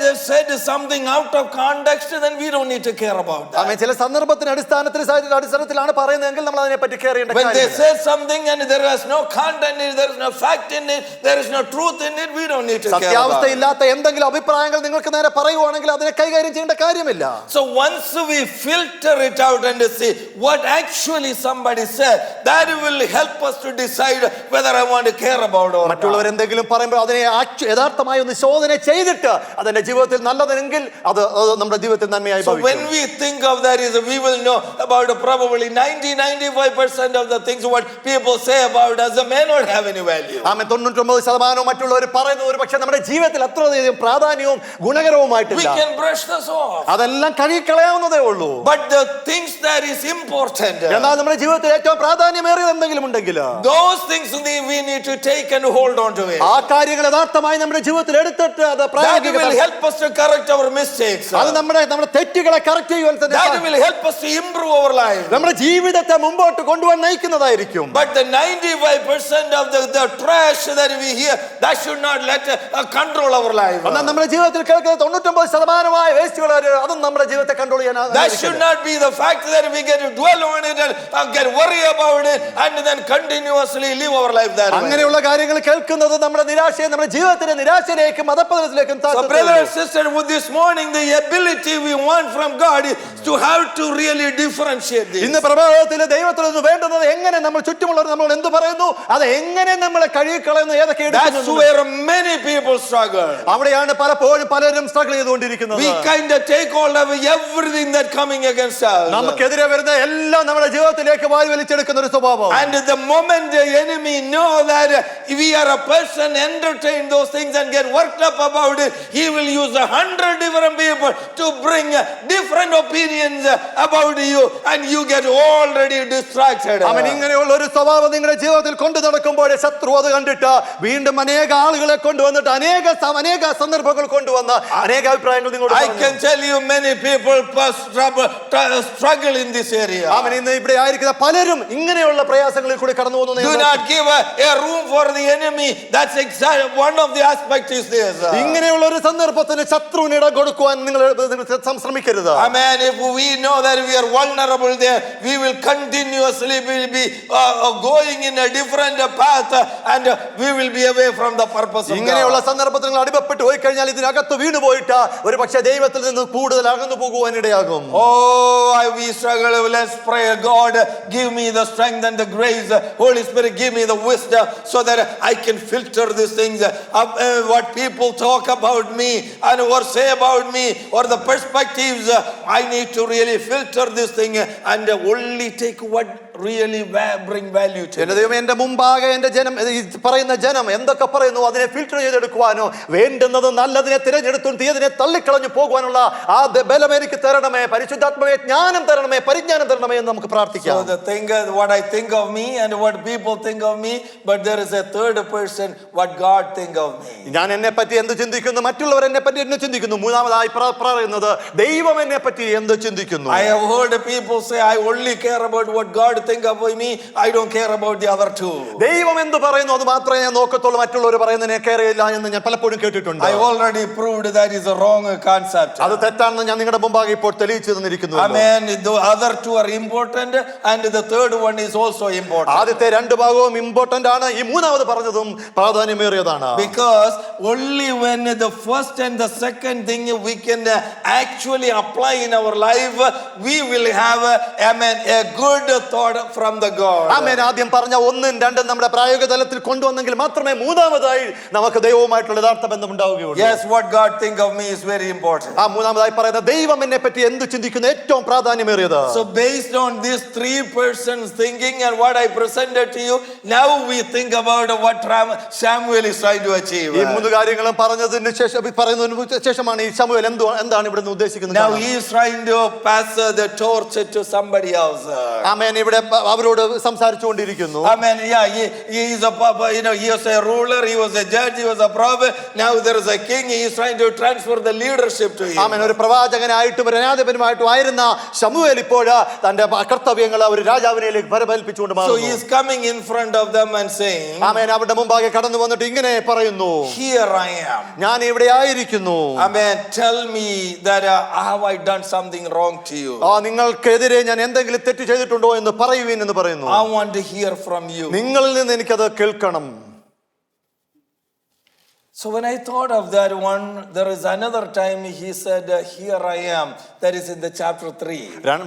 they said something out of context, then we don't need to care about that. ആമേൻ. ചില സന്ദർഭത്തിന്റെ അടിസ്ഥാനത്തിലാണ് പറയുന്നതെങ്കിൽ നമ്മൾ അതിനെ പറ്റി കെയർ ചെയ്യേണ്ട When they കാര്യമില്ല. say something and there is no content in it, there is no fact in it, there is no truth in it, we don't need to care about സത്യാവസ്ഥ it. ഇല്ലാത്ത എന്തെങ്കിലും അഭിപ്രായങ്ങൾ നിങ്ങൾക്ക് നേരെ പറയുവാണെങ്കിൽ അതിനെ കൈകാര്യം ചെയ്യേണ്ട കാര്യമില്ല. So once we filter it out and see what actually somebody said, that will help us to decide whether I want to care about or not. മറ്റുള്ളവർ എന്തെങ്കിലും പറയുമ്പോൾ അതിനെ യഥാർത്ഥമായി ഒന്ന് ശോധന ചെയ്തിട്ട് അതെന്റെ ജീവിതത്തിൽ നല്ലതെങ്കിൽ അത് നമ്മുടെ ജീവിതത്തിൽ നന്മയായി So ഭവിക്കും. when we think of that, we will know about probably 90-95% of the things what people say about us may not have any value. ആമേൻ. 99% മറ്റുള്ളവർ പറയുന്നത് ഒരു പക്ഷേ നമ്മുടെ ജീവിതത്തിൽ അത്രയധികം പ്രാധാന്യവും ഗുണകരവുമായിട്ടില്ല. We can brush this off. അതെല്ലാം കഴുകിക്കളയാവുന്നതേ ഉള്ളൂ. But the things that is important, എന്നാൽ നമ്മുടെ ജീവിതത്തിൽ ഏറ്റവും പ്രാധാന്യമേറിയത് എന്തെങ്കിലും ഉണ്ടെങ്കിൽ those things we need to take and hold on to it. ആ കാര്യങ്ങൾ യഥാർത്ഥമായി നമ്മുടെ ജീവിതത്തിൽ എടുത്തിട്ട് അത് That will help us to correct our mistakes. അത് നമ്മുടെ തെറ്റുകളെ കറക്റ്റ് ചെയ്യുവാൻ തന്നെ That will help us to improve our life. നമ്മുടെ ജീവിതത്തെ മുമ്പോട്ട് കൊണ്ടുപോകാൻ നയിക്കുന്നതായിരിക്കും. But the 95% of the trash that we hear, that should not let control our life. എന്നാൽ നമ്മുടെ ജീവിതത്തിൽ കേൾക്കുന്ന 99% വേസ്റ്റുകൾ അതും നമ്മുടെ ജീവിതത്തെ കൺട്രോൾ ചെയ്യാൻ That should not be the fact that we get to dwell on it and get worried about it and then continuously live our life that way. അങ്ങനെയുള്ള കാര്യങ്ങൾ കേൾക്കുന്നത് നമ്മുടെ നിരാശയെ നമ്മുടെ ജീവിതത്തിന്റെ നിരാശയിലേക്കും മതപതനത്തിലേക്കും So brother and sister, with this morning the ability we want from God is to have to really differentiate this. ഇന്ന് പ്രഭാതത്തിൽ ദൈവത്തിൽ നിന്ന് വേണ്ടുന്നത് എങ്ങനെ നമ്മൾ ചുറ്റുമുള്ളവർ നമ്മൾ എന്ത് പറയുന്നു അത് എങ്ങനെ നമ്മളെ കഴുകിക്കളയുന്നു ഏതൊക്കെ That's എടുക്കുന്നു. where many people struggle. അവിടെയാണ് പലരും സ്ട്രഗിൾ ചെയ്തുകൊണ്ടിരിക്കുന്നത്. We kind of take hold of everything that coming against us. നമുക്കെതിരെ വരുന്ന എല്ലാം നമ്മുടെ ജീവിതത്തിലേക്ക് വാരി വലിച്ചെടുക്കുന്ന ഒരു സ്വഭാവം. And the moment the enemy know that we are a person entertain those things and get worked up about it, he will use 100 different people to bring different opinions about you and you get already distracted. അവൻ ഇങ്ങനെയുള്ള ഒരു സ്വഭാവം നിങ്ങളുടെ ജീവിതത്തിൽ കൊണ്ടു നടക്കുമ്പോൾ ശത്രു അത് കണ്ടിട്ട് വീണ്ടും അനേക ആളുകളെ കൊണ്ടുവന്നിട്ട് അനേക സന്ദർഭങ്ങൾ കൊണ്ടുവന്ന് അനേക അഭിപ്രായങ്ങൾ നിങ്ങളോട് I can tell you many people struggle in this area. അവൻ ഇന്ന് ഇവിടെ ആയിരിക്കുന്ന പലരും ഇങ്ങനെയുള്ള പ്രയാസങ്ങളിൽ കൂടി കടന്നു പോകുന്നു. Do not give a room for the enemy. That's exactly one of the aspects is this. ഇങ്ങനെയുള്ള ഒരു സന്ദർഭത്തിന് ശത്രുവിന് ഇടം കൊടുക്കുവാൻ നിങ്ങൾ ശ്രമിക്കരുത്. Amen. If we know that we are vulnerable there, we will continuously be going in a different path and we will be away from the purpose of God. ഇങ്ങനെയുള്ള സന്ദർഭത്തിൽ നിങ്ങൾ അടിമപ്പെട്ടു പോയി കഴിഞ്ഞാൽ ഇതിനകത്ത് വീണു പോയിട്ട് ഒരു പക്ഷേ ദൈവത്തിൽ നിന്ന് കൂടുതൽ അകന്നു പോകുവാൻ ഇടയാകും. We struggle. Let's pray. God, give me the strength and the grace. Holy Spirit, give me the wisdom so that I can filter these things. What people talk about me and or say about me or the perspectives, I need to really filter this thing and only take what really bring value to എന്റെ ദൈവമേ, എന്റെ മുമ്പാകെ എന്റെ ജനം പറയുന്ന ജനം എന്തൊക്കെ പറയുന്നു അതിനെ ഫിൽറ്റർ ചെയ്തെടുക്കുവാനോ വേണ്ടുന്നത് നല്ലതിനെ തിരഞ്ഞെടുത്തും തീയതിനെ തള്ളിക്കളഞ്ഞു പോകുവാനുള്ള ആ ബലം എനിക്ക് തരണമേ. പരിശുദ്ധാത്മാവേ, ജ്ഞാനം തരണമേ, പരിജ്ഞാനം തരണമേ എന്ന് നമുക്ക് പ്രാർത്ഥിക്കാം. So the thing is what I think of me and what people think of me, but there is a third person what God think of me. ഞാൻ എന്നെ പറ്റി എന്ത് ചിന്തിക്കുന്നു, മറ്റുള്ളവർ എന്നെ പറ്റി എന്ത് ചിന്തിക്കുന്നു. മൂന്നാമതായി പറയുന്നത് ദൈവം എന്നെ പറ്റി എന്ത് ചിന്തിക്കുന്നു. I have heard people say I only care about what God think of me, I don't care about the other two. ദൈവം എന്ത് പറയുന്നു അത് മാത്രമേ ഞാൻ നോക്കത്തുള്ളൂ, മറ്റുള്ളവർ പറയുന്നതിനെ കെയർ ചെയ്യില്ല എന്ന് ഞാൻ പലപ്പോഴും കേട്ടിട്ടുണ്ട്. I already proved that is a wrong concept. അത് തെറ്റാണെന്ന് ഞാൻ നിങ്ങളുടെ മുമ്പാകെ ഇപ്പോൾ തെളിയിച്ചു തന്നിരിക്കുന്നു. Amen. The other two are important and the third one is also important. ആദ്യത്തെ രണ്ട് ഭാഗവും ഇമ്പോർട്ടന്റ് ആണ്, ഈ മൂന്നാമത് പറഞ്ഞതും പ്രാധാന്യമേറിയതാണ്. Because only when the first and the second thing we can actually apply in our life, we will have a good thought from the God. ആമേൻ. ആദ്യം പറഞ്ഞ ഒന്നും രണ്ടും നമ്മുടെ പ്രായോഗിക തലത്തിൽ കൊണ്ടുവന്നെങ്കിൽ മാത്രമേ മൂന്നാമതായി നമുക്ക് ദൈവവുമായിട്ടുള്ള യഥാർത്ഥ ബന്ധം ഉണ്ടാവുകയുള്ളൂ. Yes, what God think of me is very important. ആ മൂന്നാമതായി പറയുന്ന ദൈവം എന്നെ പറ്റി എന്ത് ചിന്തിക്കുന്നു ഏറ്റവും പ്രാധാന്യമേറിയത്. So based on these three persons thinking and what I presented to you, now we think about what Samuel is trying to achieve. ഈ മൂന്ന് കാര്യങ്ങളും പറയുന്നതിന് ശേഷമാണ് ഈ ശമൂവേൽ എന്താണ് ഇവിടെ ഉദ്ദേശിക്കുന്നത്. Now he is trying to pass the torch to somebody else. ആമേൻ. ഇവിടെ അവരോട് സംസാരിച്ചുകൊണ്ടിരിക്കുന്നു. Amen. Yeah, he is a, he was a ruler, he was a judge, he was a prophet. Now there is a king. He is trying to transfer the leadership to him. ആമേൻ. ഒരു പ്രവാചകനായിട്ടും ന്യായാധിപനുമായിട്ടും ആയിരുന്ന ശമൂവേൽ ഇപ്പോൾ തന്റെ കർത്തവ്യങ്ങൾ ഒരു രാജാവിനേക്ക് പരമേൽപ്പിച്ചുകൊണ്ട് So മാറുന്നു. he is coming in front of them and saying, ആമേൻ. അവരുടെ മുമ്പാകെ കടന്നു വന്നിട്ട് ഇങ്ങനെ പറയുന്നു, here I am. ഞാൻ ഇവിടെ ആയിരിക്കുന്നു. Amen. Tell me that have I done something wrong to you? നിങ്ങൾക്കെതിരെ ഞാൻ എന്തെങ്കിലും തെറ്റ് ചെയ്തിട്ടുണ്ടോ എന്ന് പറയുവീൻ എന്ന് പറയുന്നു. I want to hear from you. നിങ്ങളിൽ നിന്ന് എനിക്കത് കേൾക്കണം. So when I thought of that one, there is another time he said, here I am. That is in the chapter 3.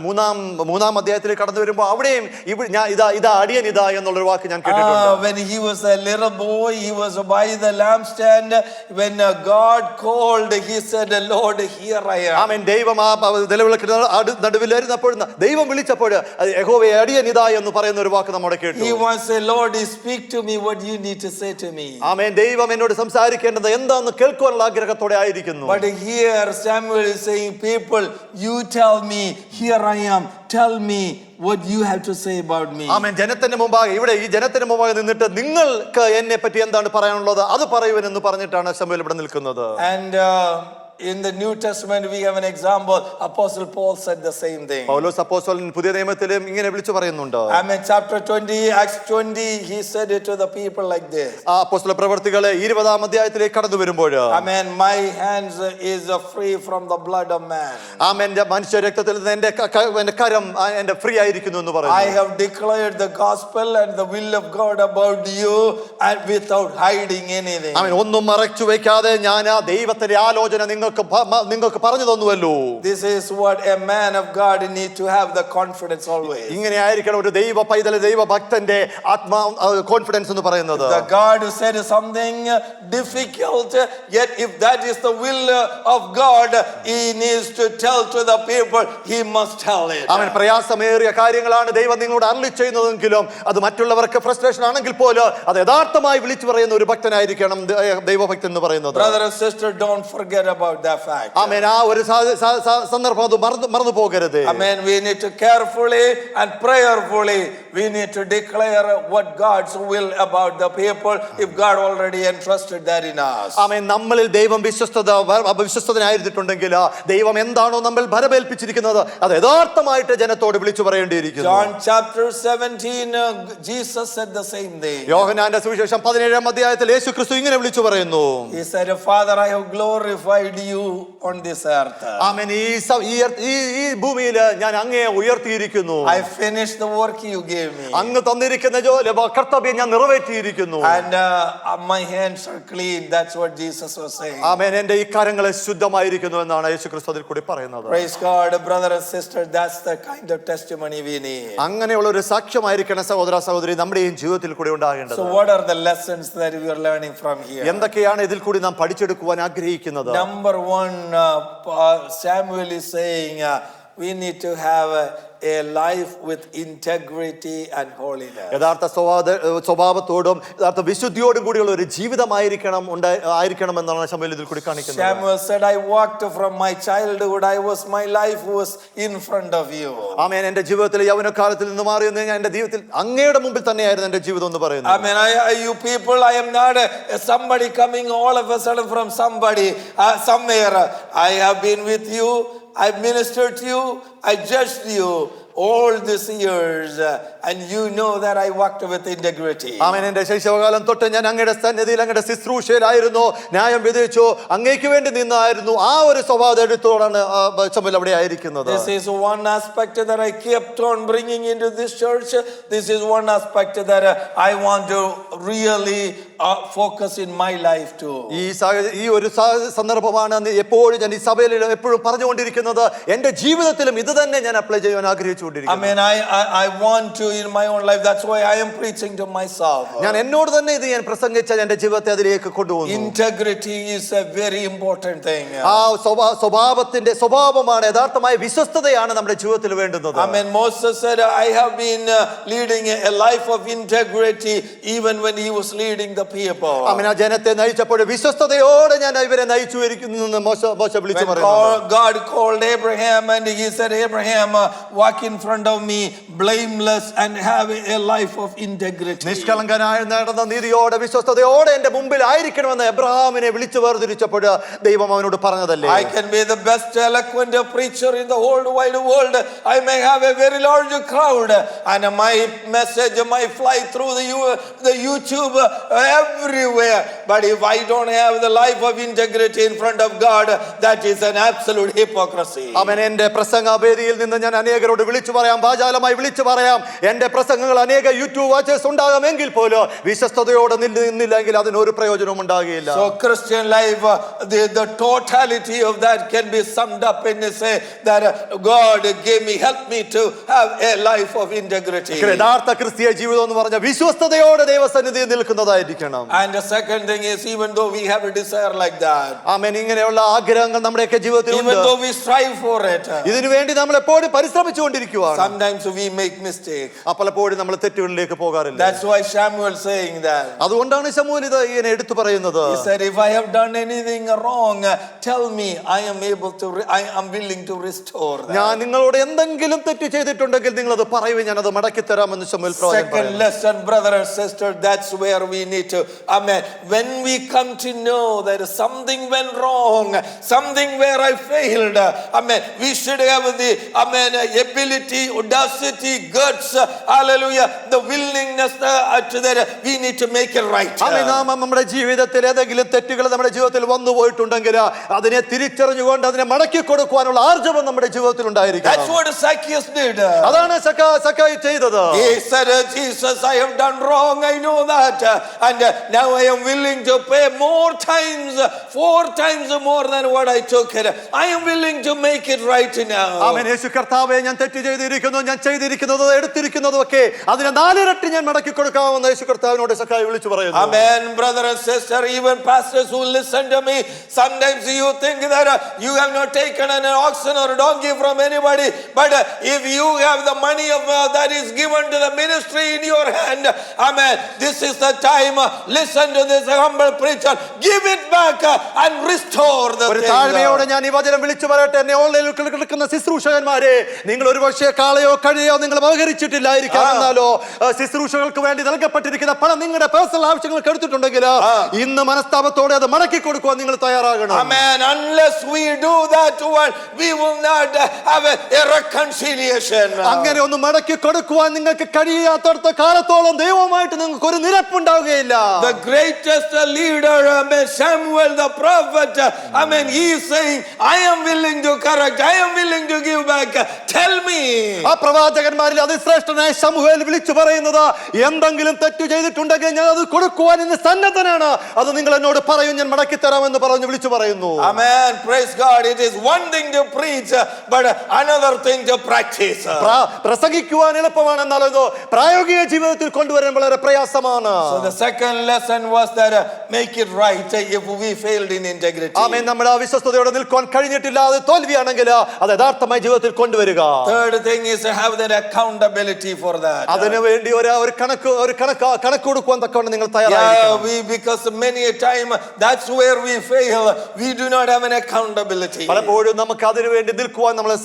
മൂന്നാം അധ്യായത്തിൽ കടന്നു വരുമ്പോൾ അവിടെയും ഇതാ അടിയൻ ഇതാ എന്നുള്ളൊരു വാക്ക് ഞാൻ കേട്ടിട്ടുണ്ട്. When he was a little boy, he was by the lampstand. When God called, he said, Lord, here I am. ആമേൻ. ദൈവം ആ നിലവിളക്കിന്റെ നടുവിലായിരുന്നപ്പോൾ ദൈവം വിളിച്ചപ്പോൾ യഹോവേ അടിയൻ ഇതാ എന്ന് പറയുന്ന ഒരു വാക്ക് നമ്മുടെ കേട്ടു. He wants to say, Lord, speak to me what you need to say to me. ആമേൻ. ദൈവം എന്നോട് സംസാരിക്കേണ്ടത് എന്താണെന്ന് കേൾക്കുവാനുള്ള ആഗ്രഹത്തോടെ ആയിരിക്കുന്നു. But here Samuel is saying, people, you tell me, here I am, tell me what you have to say about me. ആമേൻ. ജനത്തിന്റെ മുമ്പാകെ ഇവിടെ ഈ ജനത്തിന്റെ മുമ്പാകെ നിന്നിട്ട് നിങ്ങൾക്ക് എന്നെ പറ്റി എന്താണ് പറയാനുള്ളത് അത് പറയുവനെന്ന് പറഞ്ഞിട്ടാണ് ശമൂവേൽ ഇവിടെ നിൽക്കുന്നത്. And in the New Testament we have an example. Apostle Paul said the same thing. പൗലോസ് അപ്പോസ്തലൻ പുതിയ നിയമത്തിലും ഇങ്ങനെ വിളിച്ചു പറയുന്നുണ്ട്. Amen. Chapter 20, Acts 20, he said it to the people like this. ആ അപ്പോസ്തല പ്രവർത്തികളെ 20-ാം അധ്യായത്തിലേക്ക് കടന്നു വരുമ്പോൾ Amen. My hands is free from the blood of man. ആമേൻ. മനുഷ്യ രക്തത്തിൽ നിന്ന് എന്റെ കരം എന്റെ ഫ്രീ ആയിരിക്കുന്നു എന്ന് പറയുന്നു. I have declared the gospel and the will of God about you and without hiding anything. ആമേൻ. ഒന്നും മറച്ചു വെക്കാതെ ഞാൻ ആ ദൈവത്തിന്റെ ആലോചന നിങ്ങൾക്ക് പറഞ്ഞു തന്നുവല്ലോ. This is what a man of God need to have the confidence always. ഇങ്ങനെ ആയിരിക്കണം ഒരു ദൈവ പൈതൽ ദൈവഭക്തന്റെ കോൺഫിഡൻസ് എന്ന് പറയുന്നത്. The God who said something difficult, yet if that is the will of God, he needs to tell to the people, he must tell it. ആമേൻ. പ്രയാസമേറിയ കാര്യങ്ങളാണ് ദൈവം നിങ്ങളോട് അരുളി ചെയ്യുന്നതെങ്കിലും അത് മറ്റുള്ളവർക്ക് ഫ്രസ്ട്രേഷൻ ആണെങ്കിൽ പോലും അത് യഥാർത്ഥമായി വിളിച്ചു പറയുന്ന ഒരു ഭക്തനായിരിക്കണം ദൈവഭക്തൻ എന്ന് പറയുന്നത്. Brother and sister, don't forget about that fact. ആമേൻ. ആ ഒരു സന്ദർഭം അത് മറന്നു പോകരുത്. Amen. We need to carefully and prayerfully we need to declare what God's will about the people if God already entrusted that in us. ആമേൻ. നമ്മളിൽ ദൈവം വിശ്വസ്തനായിരുന്നിട്ടുണ്ടെങ്കിൽ ദൈവം എന്താണോ നമ്മൾ ഭരമേൽപ്പിച്ചിരിക്കുന്നത് അത് യഥാർത്ഥമായിട്ട് ജനത്തോട് വിളിച്ചു പറയേണ്ടിയിരിക്കുന്നു. John chapter 17, Jesus said the same thing. യോഹന്നാന്റെ സുവിശേഷം 17-ാം അധ്യായത്തിൽ യേശുക്രിസ്തു ഇങ്ങനെ വിളിച്ചു പറയുന്നു. He said, Father, I have glorified you on this earth. ആമേൻ. ഈ ഭൂമിയിൽ ഞാൻ അങ്ങയെ ഉയർത്തിയിരിക്കുന്നു. I finished the work you gave me. അങ്ങ് തന്നിരിക്കുന്ന കർത്തവ്യം ഞാൻ നിറവേറ്റിയിരിക്കുന്നു. And my hands are clean. That's what Jesus was saying. ആമേൻ. എന്റെ ഈ കരങ്ങൾ ശുദ്ധമായിരിക്കുന്നു എന്നാണ് യേശുക്രിസ്തു അതിൽ കൂടി പറയുന്നത്. Praise God, brother and sister. That's the kind of testimony we need. അങ്ങനെയുള്ള ഒരു സാക്ഷ്യമായിരിക്കണം സഹോദര സഹോദരി നമ്മുടെ ഈ ജീവിതത്തിൽ കൂടി ഉണ്ടാകേണ്ടത്. So what are the lessons that we are learning from here? എന്തൊക്കെയാണ് ഇതിൽ കൂടി നാം പഠിച്ചെടുക്കുവാൻ ആഗ്രഹിക്കുന്നത്? Number one, Samuel is saying we need to have a life with integrity and holiness. യഥാർത്ഥ സ്വഭാവത്തോടും യഥാർത്ഥ വിശുദ്ധിയോടും കൂടിയുള്ള ഒരു ജീവിതമായിരിക്കണം എന്നാണ് ശമൂവേൽ ഇതിൽ കൂടി കാണിക്കുന്നത്. Samuel said, I walked from my childhood. My life was in front of you. ആമേൻ. എന്റെ ജീവിതത്തിൽ യൗവനകാലത്തിൽ നിന്ന് മാറി ഞാൻ എന്റെ ജീവിതത്തിൽ അങ്ങയുടെ മുമ്പിൽ തന്നെയായിരുന്നു എന്റെ ജീവിതം എന്ന് പറയുന്നു. Amen. You people, I am not somebody coming all of a sudden from somebody somewhere. I have been with you. I ministered to you. I judged you all these years, and you know that I walked with integrity. ആമേൻ. എന്റെ ശൈശവകാലം തൊട്ട് ഞാൻ അങ്ങയുടെ സന്നിധിയിൽ അങ്ങയുടെ ശുശ്രൂഷയിലായിരുന്നു, ന്യായം വിധിച്ചു, അങ്ങേക്ക് വേണ്ടി നിന്നായിരുന്നു. ആ ഒരു സ്വഭാവത്തോടാണ് ശമൂവേൽ അവിടെ ആയിരിക്കുന്നത്. This is one aspect that I kept on bringing into this church. This is one aspect that I want to really focus in my life too. ഈ ഒരു സന്ദർഭമാണ് എപ്പോഴും ഞാൻ ഈ സഭയിൽ എപ്പോഴും പറഞ്ഞുകൊണ്ടിരിക്കുന്നത്. എന്റെ ജീവിതത്തിലും ഇത് തന്നെ ഞാൻ അപ്ലൈ ചെയ്യാൻ ആഗ്രഹിച്ചുകൊണ്ടിരിക്കുന്നു. I want to in my own life. That's why I am preaching to myself. ഞാൻ എന്നോട് തന്നെ ഇത് ഞാൻ പ്രസംഗിച്ച എന്റെ ജീവിതത്തെ അതിലേക്ക് കൊണ്ടുപോകുന്നു. Integrity is a very important thing. ആ സ്വഭാവമാണ്, യഥാർത്ഥമായ വിശ്വസ്തതയാണ് നമ്മുടെ ജീവിതത്തിൽ വേണ്ടുന്നത്. Moses said, I have been leading a life of integrity even when he was leading the people. ആ ജനത്തെ നയിച്ചപ്പോൾ വിശ്വസ്തയോടെ ഞാൻ ഇവരെ നയിച്ചുവരിക്കുന്നു മോശ വിളിച്ചു പറയുന്നു. God called Abraham and he said, Abraham, walk in front of me blameless and have a life of integrity. നിഷ്കളങ്കനായി നടന്ന നീതിയോടെ വിശ്വസ്തയോടെ എന്റെ മുമ്പിൽ ആയിരിക്കണമെന്ന് എബ്രഹാമിനെ വിളിച്ചു വേർതിരിച്ചപ്പോൾ ദൈവം അവനോട് പറഞ്ഞതല്ലേ. I can be the best eloquent preacher in the whole wide world. I may have a very large crowd and my message might fly through the YouTube everywhere, but if I don't have the life of integrity in front of God, that is an absolute hypocrisy. എന്റെ പ്രസംഗവേദിയിൽ നിന്ന് ഞാൻ അനേകരോട് വിളിച്ചു പറയാം, വാചാലമായി വിളിച്ചു പറയാം, എന്റെ പ്രസംഗങ്ങൾ അനേക യൂട്യൂബ് വാച്ചേഴ്സ് ഉണ്ടാകാമെങ്കിൽ പോലും വിശ്വസ്തയോടെ നിന്നില്ലെങ്കിൽ അതിനൊരു പ്രയോജനവും ഉണ്ടാകുകയില്ല. So Christian life, the totality of that can be summed up in say that God gave me, help me to have a life of integrity. യഥാർത്ഥ ക്രിസ്തീയ ജീവിതം എന്ന് പറഞ്ഞാൽ വിശ്വസ്തയോടെ ദൈവസന്നിധിയിൽ നിൽക്കുന്നതായിരിക്കണം. And the second thing is, even though we have a desire like that, ആമേൻ, ഇങ്ങനെയുള്ള ആഗ്രഹങ്ങൾ നമ്മുടെയൊക്കെ ജീവിതത്തിൽ ഉണ്ട്, even though we strive for it, ഇതിനു വേണ്ടി നമ്മൾ എപ്പോഴും പരിശ്രമിച്ചുകൊണ്ടിരിക്കുകയാണ്, sometimes we make mistake. പലപ്പോഴും നമ്മൾ തെറ്റുകളിലേക്ക് പോകാറില്ല. That's why Samuel saying that. അതുകൊണ്ടാണ് ശമൂവേൽ ഇത് ഇങ്ങനെ എടുത്തു പറയുന്നത്. He said, if I have done anything wrong, tell me, I am willing to restore that. ഞാൻ നിങ്ങളോട് എന്തെങ്കിലും തെറ്റ് ചെയ്തിട്ടുണ്ടെങ്കിൽ നിങ്ങൾ അത് പറയുക, ഞാൻ അത് മടക്കി തരാമെന്ന് ശമൂവേൽ പ്രവാചകൻ Second lesson, brother and sister, that's where we need to, when we come to know that something went wrong, something where I failed, we should have the, ability, audacity, guts, hallelujah, the willingness that we need to make it right. നമ്മുടെ ജീവിതത്തിൽ ഏതെങ്കിലും തെറ്റുകൾ നമ്മുടെ ജീവിതത്തിൽ വന്നു പോയിട്ടുണ്ടെങ്കിൽ അതിനെ തിരിച്ചറിഞ്ഞുകൊണ്ട് അതിനെ മടക്കി കൊടുക്കുവാനുള്ള ആർജവം നമ്മുടെ ജീവിതത്തിൽ ഉണ്ടായിരിക്കണം. That's what Zacchaeus did. അതാണ് സക്കായി ചെയ്തത്. He said, Jesus, I have done wrong, I know that, and now I am willing to pay 4 times more than what I took it. I am willing to make it right now. ആമേൻ. യേശു കർത്താവേ, ഞാൻ തെറ്റ് ചെയ്തിരിക്കുന്നു, ഞാൻ ചെയ്തിരിക്കുന്നത് എടുത്തിരിക്കുന്നതൊക്കെ അതിനെ 4 ഇരട്ടി ഞാൻ മടക്കി കൊടുക്കാമെന്ന് യേശു കർത്താവിനോട് സക്കായി വിളിച്ചു പറയുന്നു. Amen. Brother and sister, even pastors who listen to me, sometimes you think that you have not taken an oxen or a donkey from anybody, but if you have the money of that is given to the ministry in your hand, amen, this is the time, listen to this humble preacher, give it back and restore the ഒരു thing. താഴ്മയോടെ ഞാൻ ഈ വചനം വിളിച്ചു പറയട്ടെ. എന്നെ ഓൺലൈനിൽ കേൾക്കുന്ന ശുശ്രൂഷകന്മാരെ, നിങ്ങൾ ഒരു പക്ഷേ കാളയോ കഴിയോ നിങ്ങൾ അപഹരിച്ചിട്ടില്ലായിരിക്കാം, എന്നാലോ ശുശ്രൂഷകൾക്ക് വേണ്ടി നൽകപ്പെട്ടിരിക്കുന്ന പണം നിങ്ങളുടെ പേഴ്സണൽ ആവശ്യങ്ങൾക്ക് എടുത്തിട്ടുണ്ടെങ്കിൽ ഇന്ന് മനസ്താപത്തോടെ അത് മടക്കി കൊടുക്കുവാൻ നിങ്ങൾ തയ്യാറാകണം. Amen. Unless we do that one, we will not have a reconciliation. അങ്ങനെ ഒന്ന് മടക്കി കൊടുക്കുവാൻ നിങ്ങൾക്ക് കഴിയാത്തടത്ത കാലത്തോളം ദൈവമായിട്ട് നിങ്ങൾക്ക് ഒരു നിരപ്പുണ്ടാവുകയില്ല. The greatest leader, Samuel the prophet, he is saying, I am willing to correct, I am willing to give back, tell me. ആ പ്രവാചകന്മാരിൽ അതിശ്രേഷ്ഠനായ ശമൂവേൽ വിളിച്ചു പറയുന്നത്, എന്തെങ്കിലും തെറ്റു ചെയ്തിട്ടുണ്ടെങ്കിൽ ഞാൻ അത് കൊടുക്കുവാൻ ഇന്ന് സന്നദ്ധനാണ്, അത് നിങ്ങൾ എന്നോട് പറയും, ഞാൻ മടക്കി തരാമെന്ന് പറഞ്ഞു വിളിച്ചു പറയുന്നു. Amen. Praise God. It is one thing to preach, but another thing to practice. പ്രസംഗിക്കുവാൻ എളുപ്പമാണ്, എന്നാൽ അത് പ്രായോഗിക ജീവിതത്തിൽ കൊണ്ടുവരാൻ വളരെ പ്രയാസമാണ്. So the second lesson was that make it right if we failed in integrity. ആമേൻ. നമ്മുടെ വിശ്വസ്തയോടെ നിൽക്കാൻ കഴിഞ്ഞിട്ടില്ല, അത് തോൽവിയാണെങ്കിൽ അത് യഥാർത്ഥമായ ജീവിതത്തിൽ കൊണ്ടുവരിക. Third thing is to have that accountability for that. അതിനു വേണ്ടി ഒരു കണക്ക് കൊടുക്കുവാൻ തക്കവണ്ണം നിങ്ങൾ തയ്യാറായിരിക്കണം. Because many a time that's where we fail. We do not have an accountability. പലപ്പോഴും നമുക്ക് അതിനു വേണ്ടി നിൽക്കുവാൻ നമ്മളെ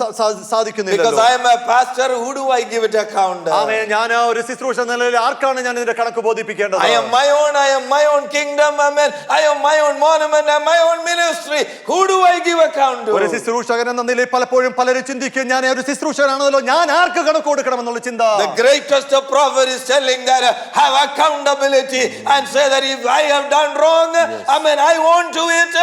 സാധിക്കുന്നില്ല. Because I am a pastor, who do I give it account? ആമേൻ. ഞാൻ ഒരു ശുശ്രൂഷ നിലയിൽ ആർക്കാണ് ഞാൻ ഇതിന്റെ കണക്ക് ബോധിപ്പിക്കേണ്ടത്? I am my own kingdom, amen. I am my own monument and my own ministry. Who do I give account to? ഒരു ശുശ്രൂഷകൻ എന്ന നിലയിൽ പലപ്പോഴും പലരും ചിന്തിക്കും, ഞാൻ ഒരു ശുശ്രൂഷകനാണല്ലോ, ഞാൻ ആർക്ക് കണക്ക് കൊടുക്കണം എന്നുള്ള ചിന്ത. The greatest prophet is telling that have accountability and say that if I have done wrong, I want to it,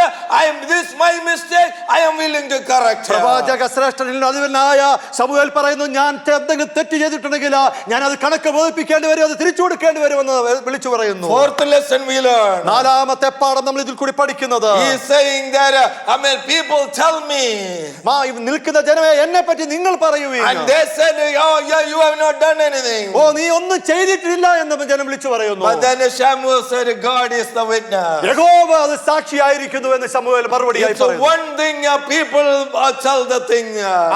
this my mistake, I am willing to correct. പ്രവാചക ശ്രേഷ്ഠനിൽ അതിവനായ ശമൂവേൽ പറയുന്നു, ഞാൻ എന്തെങ്കിലും തെറ്റ് ചെയ്തിട്ടുണ്ടെങ്കിൽ ഞാൻ അത് കണക്ക് ബോധിപ്പിക്കേണ്ടി വരും, അത് തിരിച്ചു കൊടുക്കേണ്ടി വരുമെന്ന് വിളിച്ചു പറയുന്നു. Fourth lesson we learn. നാലാമത്തെ പാഠം നമ്മൾ ഇതിൽ കൂടി പഠിക്കുന്നത്, He is saying that, people tell me. നിൽക്കുന്ന ജനമേ എന്നെ പറ്റി നിങ്ങൾ പറയുകയും, And they said, oh yeah, you have not done anything. ഓ നീ ഒന്നും ചെയ്തിട്ടില്ല എന്ന് ജനം വിളിച്ചു പറയുന്നു. But then Samuel said, God is the witness. യഹോവ അത് സാക്ഷിയായിരിക്കുന്നു എന്ന് ശമൂവേൽ മറുപടിയായി It's പറയുന്നു. one thing, people tell the thing.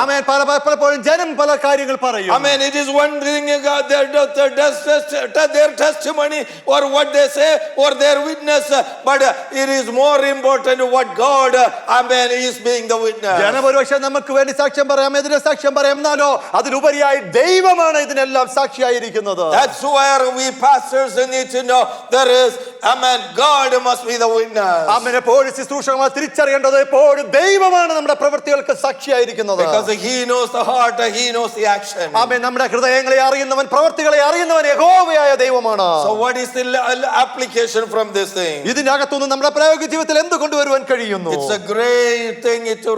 ആമേൻ. പലപ്പോഴും ജനം പല കാര്യങ്ങൾ പറയും. It is one thing, their testimony or what they say or their witness, but it is more important what God, is being the witness. ജനം ഒരുപക്ഷെ നമുക്ക് വേണ്ടി സാക്ഷ്യം പറയാം, എതിരെ സാക്ഷ്യം പറയാം, എന്നാലോ അതിലുപരിയായി ദൈവമാണ് ഇതിനെല്ലാം സാക്ഷിയായിരിക്കുന്നത്. That's where we pastors need to know there is, God must be the witness. ആമേൻ. എപ്പോഴും ശുശ്രൂഷകന്മാർ തിരിച്ചറിയേണ്ടത് എപ്പോഴും ദൈവമാണ് നമ്മുടെ പ്രവൃത്തികൾക്ക് സാക്ഷിയായിരിക്കുന്നത്. Because he knows the heart, he knows the action. ആമേൻ. നമ്മുടെ ഹൃദയങ്ങളെ അറിയുന്നവൻ, പ്രവൃത്തികളെ അറിയുന്നവൻ യഹോവയായ ദൈവമാണ്. So what is the application from this thing? ഇതിനകത്തുനിന്ന് നമ്മുടെ പ്രായോഗിക ജീവിതത്തിൽ എന്ത് കൊണ്ടുവരുവാൻ കഴിയുന്നു? It's a great thing to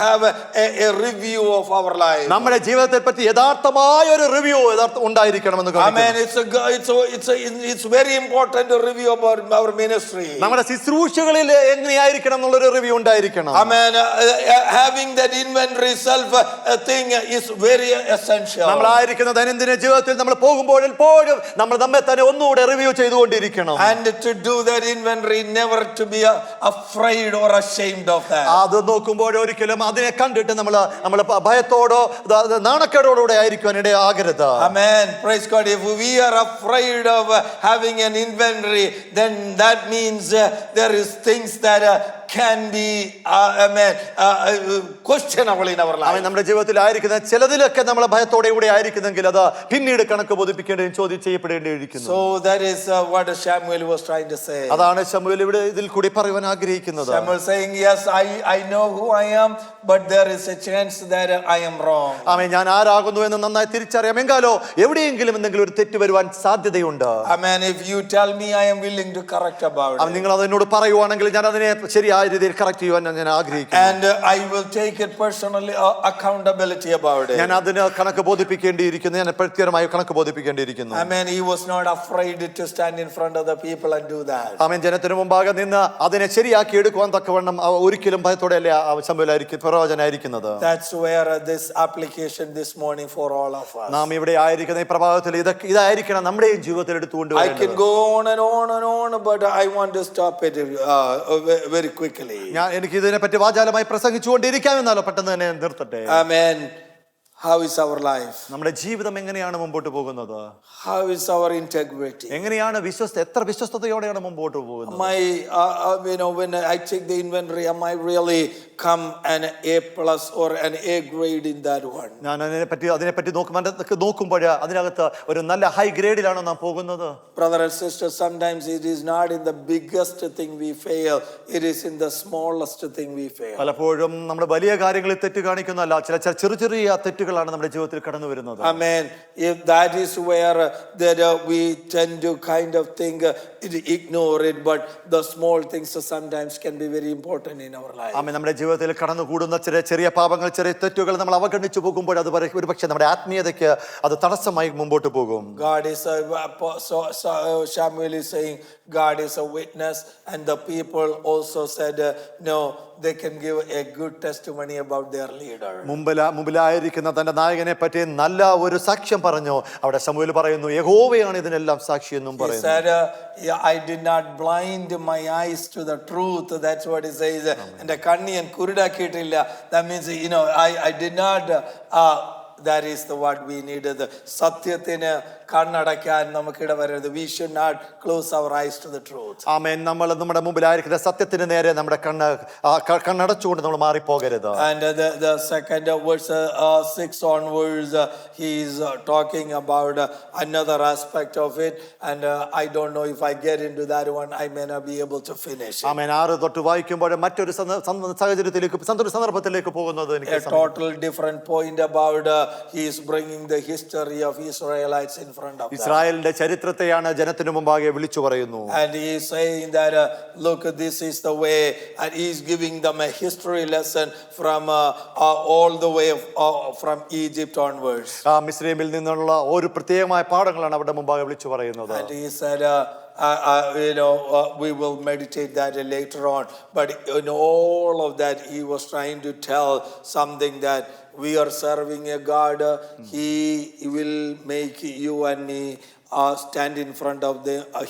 have a review of our life. നമ്മുടെ ജീവിതത്തെ പറ്റി യഥാർത്ഥമായ ഒരു റിവ്യൂ ഉണ്ടായിരിക്കണമെന്ന് it's very important to review about our ministry. നമ്മുടെ ശുശ്രൂഷകളിൽ എങ്ങനെയായിരിക്കണം എന്നുള്ളൊരു റിവ്യൂ ഉണ്ടായിരിക്കണം. Having that inventory self thing is very essential. നമ്മളായിരിക്കുന്ന ദൈനംദിന ജീവിതത്തിൽ നമ്മൾ പോകുമ്പോൾ എപ്പോഴും നമ്മൾ നമ്മെ തന്നെ ഒന്നുകൂടെ റിവ്യൂ ചെയ്തുകൊണ്ടിരിക്കണം. And to do that inventory, never to be afraid or ashamed of that. അത് നോക്കുമ്പോൾ ഒരിക്കലും അതിനെ കണ്ടിട്ട് നമ്മൾ ഭയത്തോടോ നാണക്കേടോടെ ആയിരിക്കുവാൻ ഇടയാകരുത്. Amen. Praise God. If we are afraid of having an inventory, then that means there is things that can be questionable in our life. നമ്മുടെ ജീവിതത്തിൽ ആയിരിക്കുന്ന ചിലതിലൊക്കെ നമ്മൾ ഭയത്തോടെ കൂടെ ആയിരിക്കുന്നെങ്കിൽ അത് പിന്നീട് കണക്ക് ബോധിപ്പിക്കേണ്ടതും ചോദ്യം ചെയ്യപ്പെടേണ്ടിയിരിക്കുന്നു. So that is what Samuel was trying to say. അതാണ് ശമൂവേൽ ഇവിടെ ഇതിൽ കൂടി പറയുവാൻ ആഗ്രഹിക്കുന്നത്. Samuel saying, yes, I know who I am, but there is a chance that I am wrong. ആമേൻ. ഞാൻ ആരാകുന്നു എന്ന് നന്നായി തിരിച്ചറിയാം, എങ്കാലോ എവിടെയെങ്കിലും എന്തെങ്കിലും ഒരു തെറ്റ് വരുവാൻ സാധ്യതയുണ്ട്. If you tell me, I am willing to correct about it. നിങ്ങൾ അതിനോട് പറയുവാണെങ്കിൽ ഞാൻ അതിനെ ശരിയായ രീതിയിൽ കറക്റ്റ് ചെയ്യുവാൻ ഞാൻ ആഗ്രഹിക്കുന്നു. And I will take it personally, accountability about it. ഞാൻ അതിന് കണക്ക് ബോധിപ്പിക്കേണ്ടിയിരിക്കുന്നു, ഞാൻ പ്രത്യേകമായി കണക്ക് ബോധിപ്പിക്കേണ്ടിയിരിക്കുന്നു. He was not afraid to stand in front of the people and do that. ആമേൻ. ജനത്തിന് മുമ്പാകെ നിന്ന് അതിനെ ശരിയാക്കി എടുക്കുവാൻ തക്കവണ്ണം ഒരിക്കലും ഭയത്തോടെ അല്ല പ്രവചനായിരിക്കുന്നത്. That's where this application this morning for all of us. നാം ഇവിടെ ആയിരിക്കുന്ന ഈ പ്രഭാതത്തിൽ ഇതായിരിക്കണം നമ്മുടെയും ജീവിതത്തിൽ എടുത്തുകൊണ്ട് I can go on and on and on, but I want to stop it very quickly. എനിക്ക് ഇതിനെ പറ്റി വാചാലമായി പ്രസംഗിച്ചുകൊണ്ടിരിക്കാം, എന്നാലോ പെട്ടെന്ന് തന്നെ നിർത്തട്ടെ. Amen. How is our life? നമ്മുടെ ജീവിതം എങ്ങനെയാണ് മുമ്പോട്ട് പോകുന്നത്? How is our integrity? എങ്ങനെയാണ് എത്ര വിശ്വസ്തയോടെയാണ് മുമ്പോട്ട് പോകുന്നത്? When I take the inventory, am I really come an A+ or an A grade in that one? ഞാൻ അതിനെപ്പറ്റി നോക്കുമ്പോൾ അതിനകത്ത് ഒരു നല്ല ഹൈ ഗ്രേഡിലാണോ നാം പോകുന്നത്? Brother and sister, sometimes it is not in the biggest thing we fail, it is in the smallest thing we fail. പലപ്പോഴും നമ്മുടെ വലിയ കാര്യങ്ങളിൽ തെറ്റ് കാണിക്കുന്നല്ല, ചില ചെറിയ തെറ്റുകളാണ് നമ്മുടെ ജീവിതത്തിൽ കടന്നു വരുന്നത്. If that is where we tend to kind of think ignore it, but the small things sometimes can be very important in our life. നമ്മുടെ ജീവിതത്തിൽ കടന്നുകൂടുന്ന ചെറിയ പാപങ്ങൾ, ചെറിയ തെറ്റുകൾ നമ്മൾ അവഗണിച്ചു പോകുമ്പോൾ അത് ഒരുപക്ഷെ നമ്മുടെ ആത്മീയതയ്ക്ക് അത് തടസ്സമായി മുമ്പോട്ട് പോകും. Samuel is saying God is a witness, and the people also said no, they can give a good testimony about their leader. മുമ്പിലായിരിക്കുന്ന തന്റെ നായകനെ പറ്റി നല്ല ഒരു സാക്ഷ്യം പറഞ്ഞു. അവിടെ ശമൂവേൽ പറയുന്നു യഹോവയാണ് ഇതിനെല്ലാം സാക്ഷി എന്നും പറയുന്നു. He said, I did not blind my eyes to the truth. That's what he says. And the kanniyan kurudakitilla. That means, I did not. That is the what we needed. Satyathine കണ്ണടയ്ക്കാൻ നമുക്കിട വരരുത്. We should not close our eyes to the truth. ആമേൻ. നമ്മൾ നമ്മുടെ മുമ്പിലായിരിക്കുന്ന സത്യത്തിന് നേരെ നമ്മുടെ കണ്ണടച്ചുകൊണ്ട് നമ്മൾ മാറിപ്പോകരുത്. And the second verse 6 onwards, he is talking about another aspect of it, and I don't know if I get into that one, I may not be able to finish it. ആമേൻ. 6 തൊട്ട് വായിക്കുമ്പോൾ മറ്റൊരു സാഹചര്യത്തിലേക്ക് സന്ദർഭത്തിലേക്ക് പോകുന്നത് a total different point about he is bringing the history of Israelites in front of them. ഇസ്രായേലിന്റെ ചരിത്രത്തെയാണ് ജനത്തിനു മുമ്പാകെ വിളിച്ചു പറയുന്നു. And he is saying that, look, this is the way, and he is giving them a history lesson from all the way from Egypt onwards. മിസ്രയീമിൽ നിന്നുള്ള ഒരു പ്രത്യേകമായ പാഠങ്ങളാണ് അവരുടെ മുമ്പാകെ വിളിച്ചു പറയുന്നത്. And he said, we will meditate that later on. But in all of that, he was trying to tell something that we are serving a God. He will make you and me stand in front of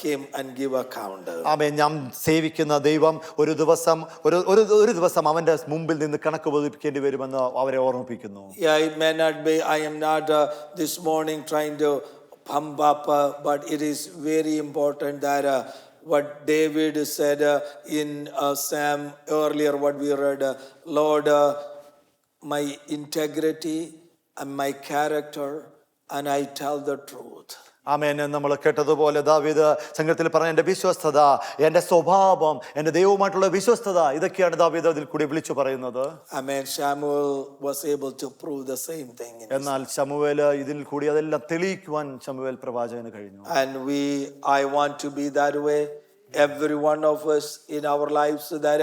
him and give account. ആമേൻ. നാം സേവിക്കുന്ന ദൈവം ഒരു ദിവസം അവന്റെ മുമ്പിൽ നിന്ന് കണക്ക് ബോധിപ്പിക്കേണ്ടി വരുമെന്ന് അവരെ ഓർമ്മിപ്പിക്കുന്നു. Yeah, it may not be. I am not this morning trying to pump up, but it is very important that what David said in Psalm earlier, what we read, Lord, my integrity and my character, and I tell the truth. ആമേൻ. നമ്മൾ കേട്ടതുപോലെ ദാവീദ് സംഘത്തിൽ പറഞ്ഞ എൻ്റെ വിശ്വസ്തത, എൻ്റെ സ്വഭാവം, എൻ്റെ ദൈവവുമായിട്ടുള്ള വിശ്വസ്തത, ഇതൊക്കെയാണ് ദാവീദ് അതിൽ കൂടി വിളിച്ചു പറയുന്നത്. Amen. Samuel was able to prove the same thing. എന്നാൽ ശമൂവേല് ഇതിൽ കൂടി അതെല്ലാം തെളിയിക്കുവാൻ ശമൂവേൽ പ്രവാചകന് കഴിഞ്ഞു. And I want to be that way. Every one of us in our lives, that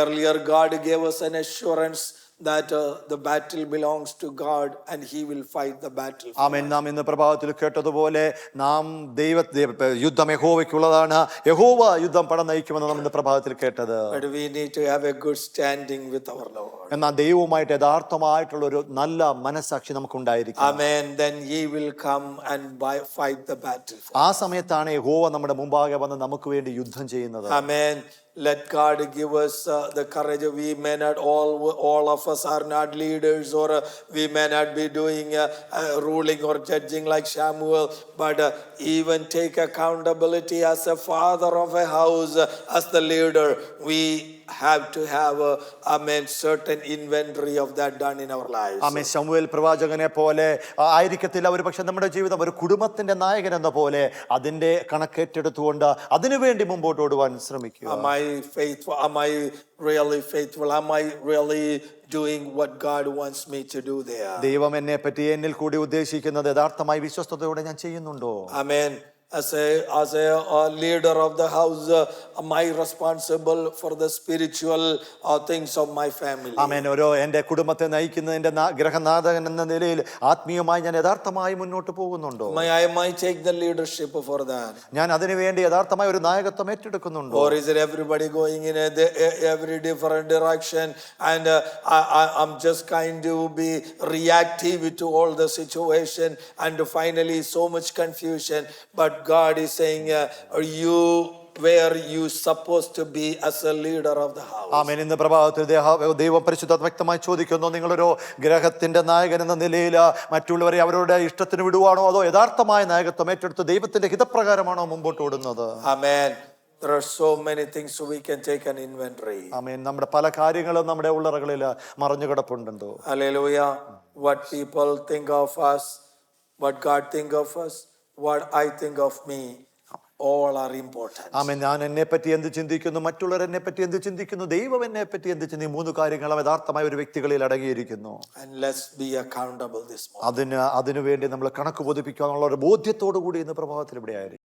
earlier God gave us an assurance that the battle belongs to God and he will fight the battle. ആമേൻ. നാം ഇന്ന് പ്രഭാതത്തിൽ കേട്ടതുപോലെ നാം യുദ്ധം യഹോവയ്ക്കുള്ളതാണ്, യഹോവ യുദ്ധം പട നയിക്കുമെന്ന് നാം ഇന്ന് പ്രഭാതത്തിൽ കേട്ടത്. But we need to have a good standing with our Lord. എന്നാൽ ദൈവവുമായിട്ട് യഥാർത്ഥമായിട്ടുള്ള ഒരു നല്ല മനസ്സാക്ഷി നമുക്കുണ്ടായിരിക്കും. Amen. Then he will come and fight the battle. ആ സമയത്താണ് യഹോവ നമ്മുടെ മുമ്പാകെ വന്ന് നമുക്ക് വേണ്ടി യുദ്ധം ചെയ്യുന്നത്. Amen. Let God give us the courage. We may not all of us are not leaders, or we may not be doing ruling or judging like Samuel, but even take accountability as a father of a house, as the leader. We have to have certain inventory of that done in our lives. ആമേൻ. ശമൂവേൽ പ്രവാചകനെ പോലെ ആയിരിക്കത്തില്ല ഒരു പക്ഷെ നമ്മുടെ ജീവിതം ഒരു കുടുംബത്തിന്റെ നായകൻ എന്ന പോലെ അതിന്റെ കണക്കേറ്റെടുത്തുകൊണ്ട് അതിനുവേണ്ടി മുമ്പോട്ട് ഓടുവാൻ ശ്രമിക്കുക. Am I faithful? Am I really faithful? Am I really doing what God wants me to do there? ദൈവം എന്നെ പറ്റി എന്നിൽ കൂടി ഉദ്ദേശിക്കുന്നത് യഥാർത്ഥമായി വിശ്വസ്തയോടെ ഞാൻ ചെയ്യുന്നുണ്ടോ? Amen. As a leader of the house, am I responsible for the spiritual things of my family? ആമേൻ. എൻ്റെ കുടുംബത്തെ നയിക്കുന്നതിന്റെ ഗൃഹനാഥകൻ എന്ന നിലയിൽ ആത്മീയമായി ഞാൻ യഥാർത്ഥമായി മുന്നോട്ട് പോകുന്നുണ്ടോ? I might take the leadership for that. ഞാൻ അതിനു വേണ്ടി യഥാർത്ഥമായ ഒരു നായകത്വം ഏറ്റെടുക്കുന്നുണ്ടോ? Or is it everybody going in every different direction, and I'm just kind to be reactive to all the situation, and finally so much confusion. But God is saying, are you where you supposed to be as a leader of the house? ആമേൻ. ഇന്ന് പ്രഭാതത്തിൽ ദൈവം പരിശുദ്ധാത്മ വ്യക്തമായി ചോദിക്കുന്നു, നിങ്ങളൊരു ഗ്രഹത്തിന്റെ നായകൻ എന്ന നിലയിൽ മറ്റുള്ളവരെ അവരുടെ ഇഷ്ടത്തിന് വിടുവാണോ, അതോ യഥാർത്ഥമായ നായകത്വം ഏറ്റെടുത്ത് ദൈവത്തിന്റെ ഹിതപ്രകാരമാണോ മുമ്പോട്ട് ഓടുന്നത്? Amen. There are so many things so we can take an inventory. ആമേൻ. നമ്മുടെ പല കാര്യങ്ങളും നമ്മുടെ ഉള്ളറകളിൽ മറഞ്ഞു കിടപ്പുണ്ടോ? Hallelujah. What people think of us, what God think of us, what I think of me, all are important. ആമേൻ. ഞാൻ എന്നെ പറ്റി എന്ത് ചിന്തിക്കുന്നു, മറ്റുള്ളവർ എന്നെ പറ്റി എന്ത് ചിന്തിക്കുന്നു, ദൈവം എന്നെ പറ്റി എന്ത് ചിന്തിക്കുന്നു, മൂന്ന് കാര്യങ്ങളും യഥാർത്ഥമായ ഒരു വ്യക്തികളിൽ അടങ്ങിയിരിക്കുന്നു. And let's be accountable this morning. അതിനു വേണ്ടി നമ്മൾ കണക്ക് ബോധിപ്പിക്കുക എന്നുള്ള ഒരു ബോധ്യത്തോടു കൂടി ഇന്ന് പ്രഭാതത്തിൽ ഇവിടെ ആയിരിക്കും.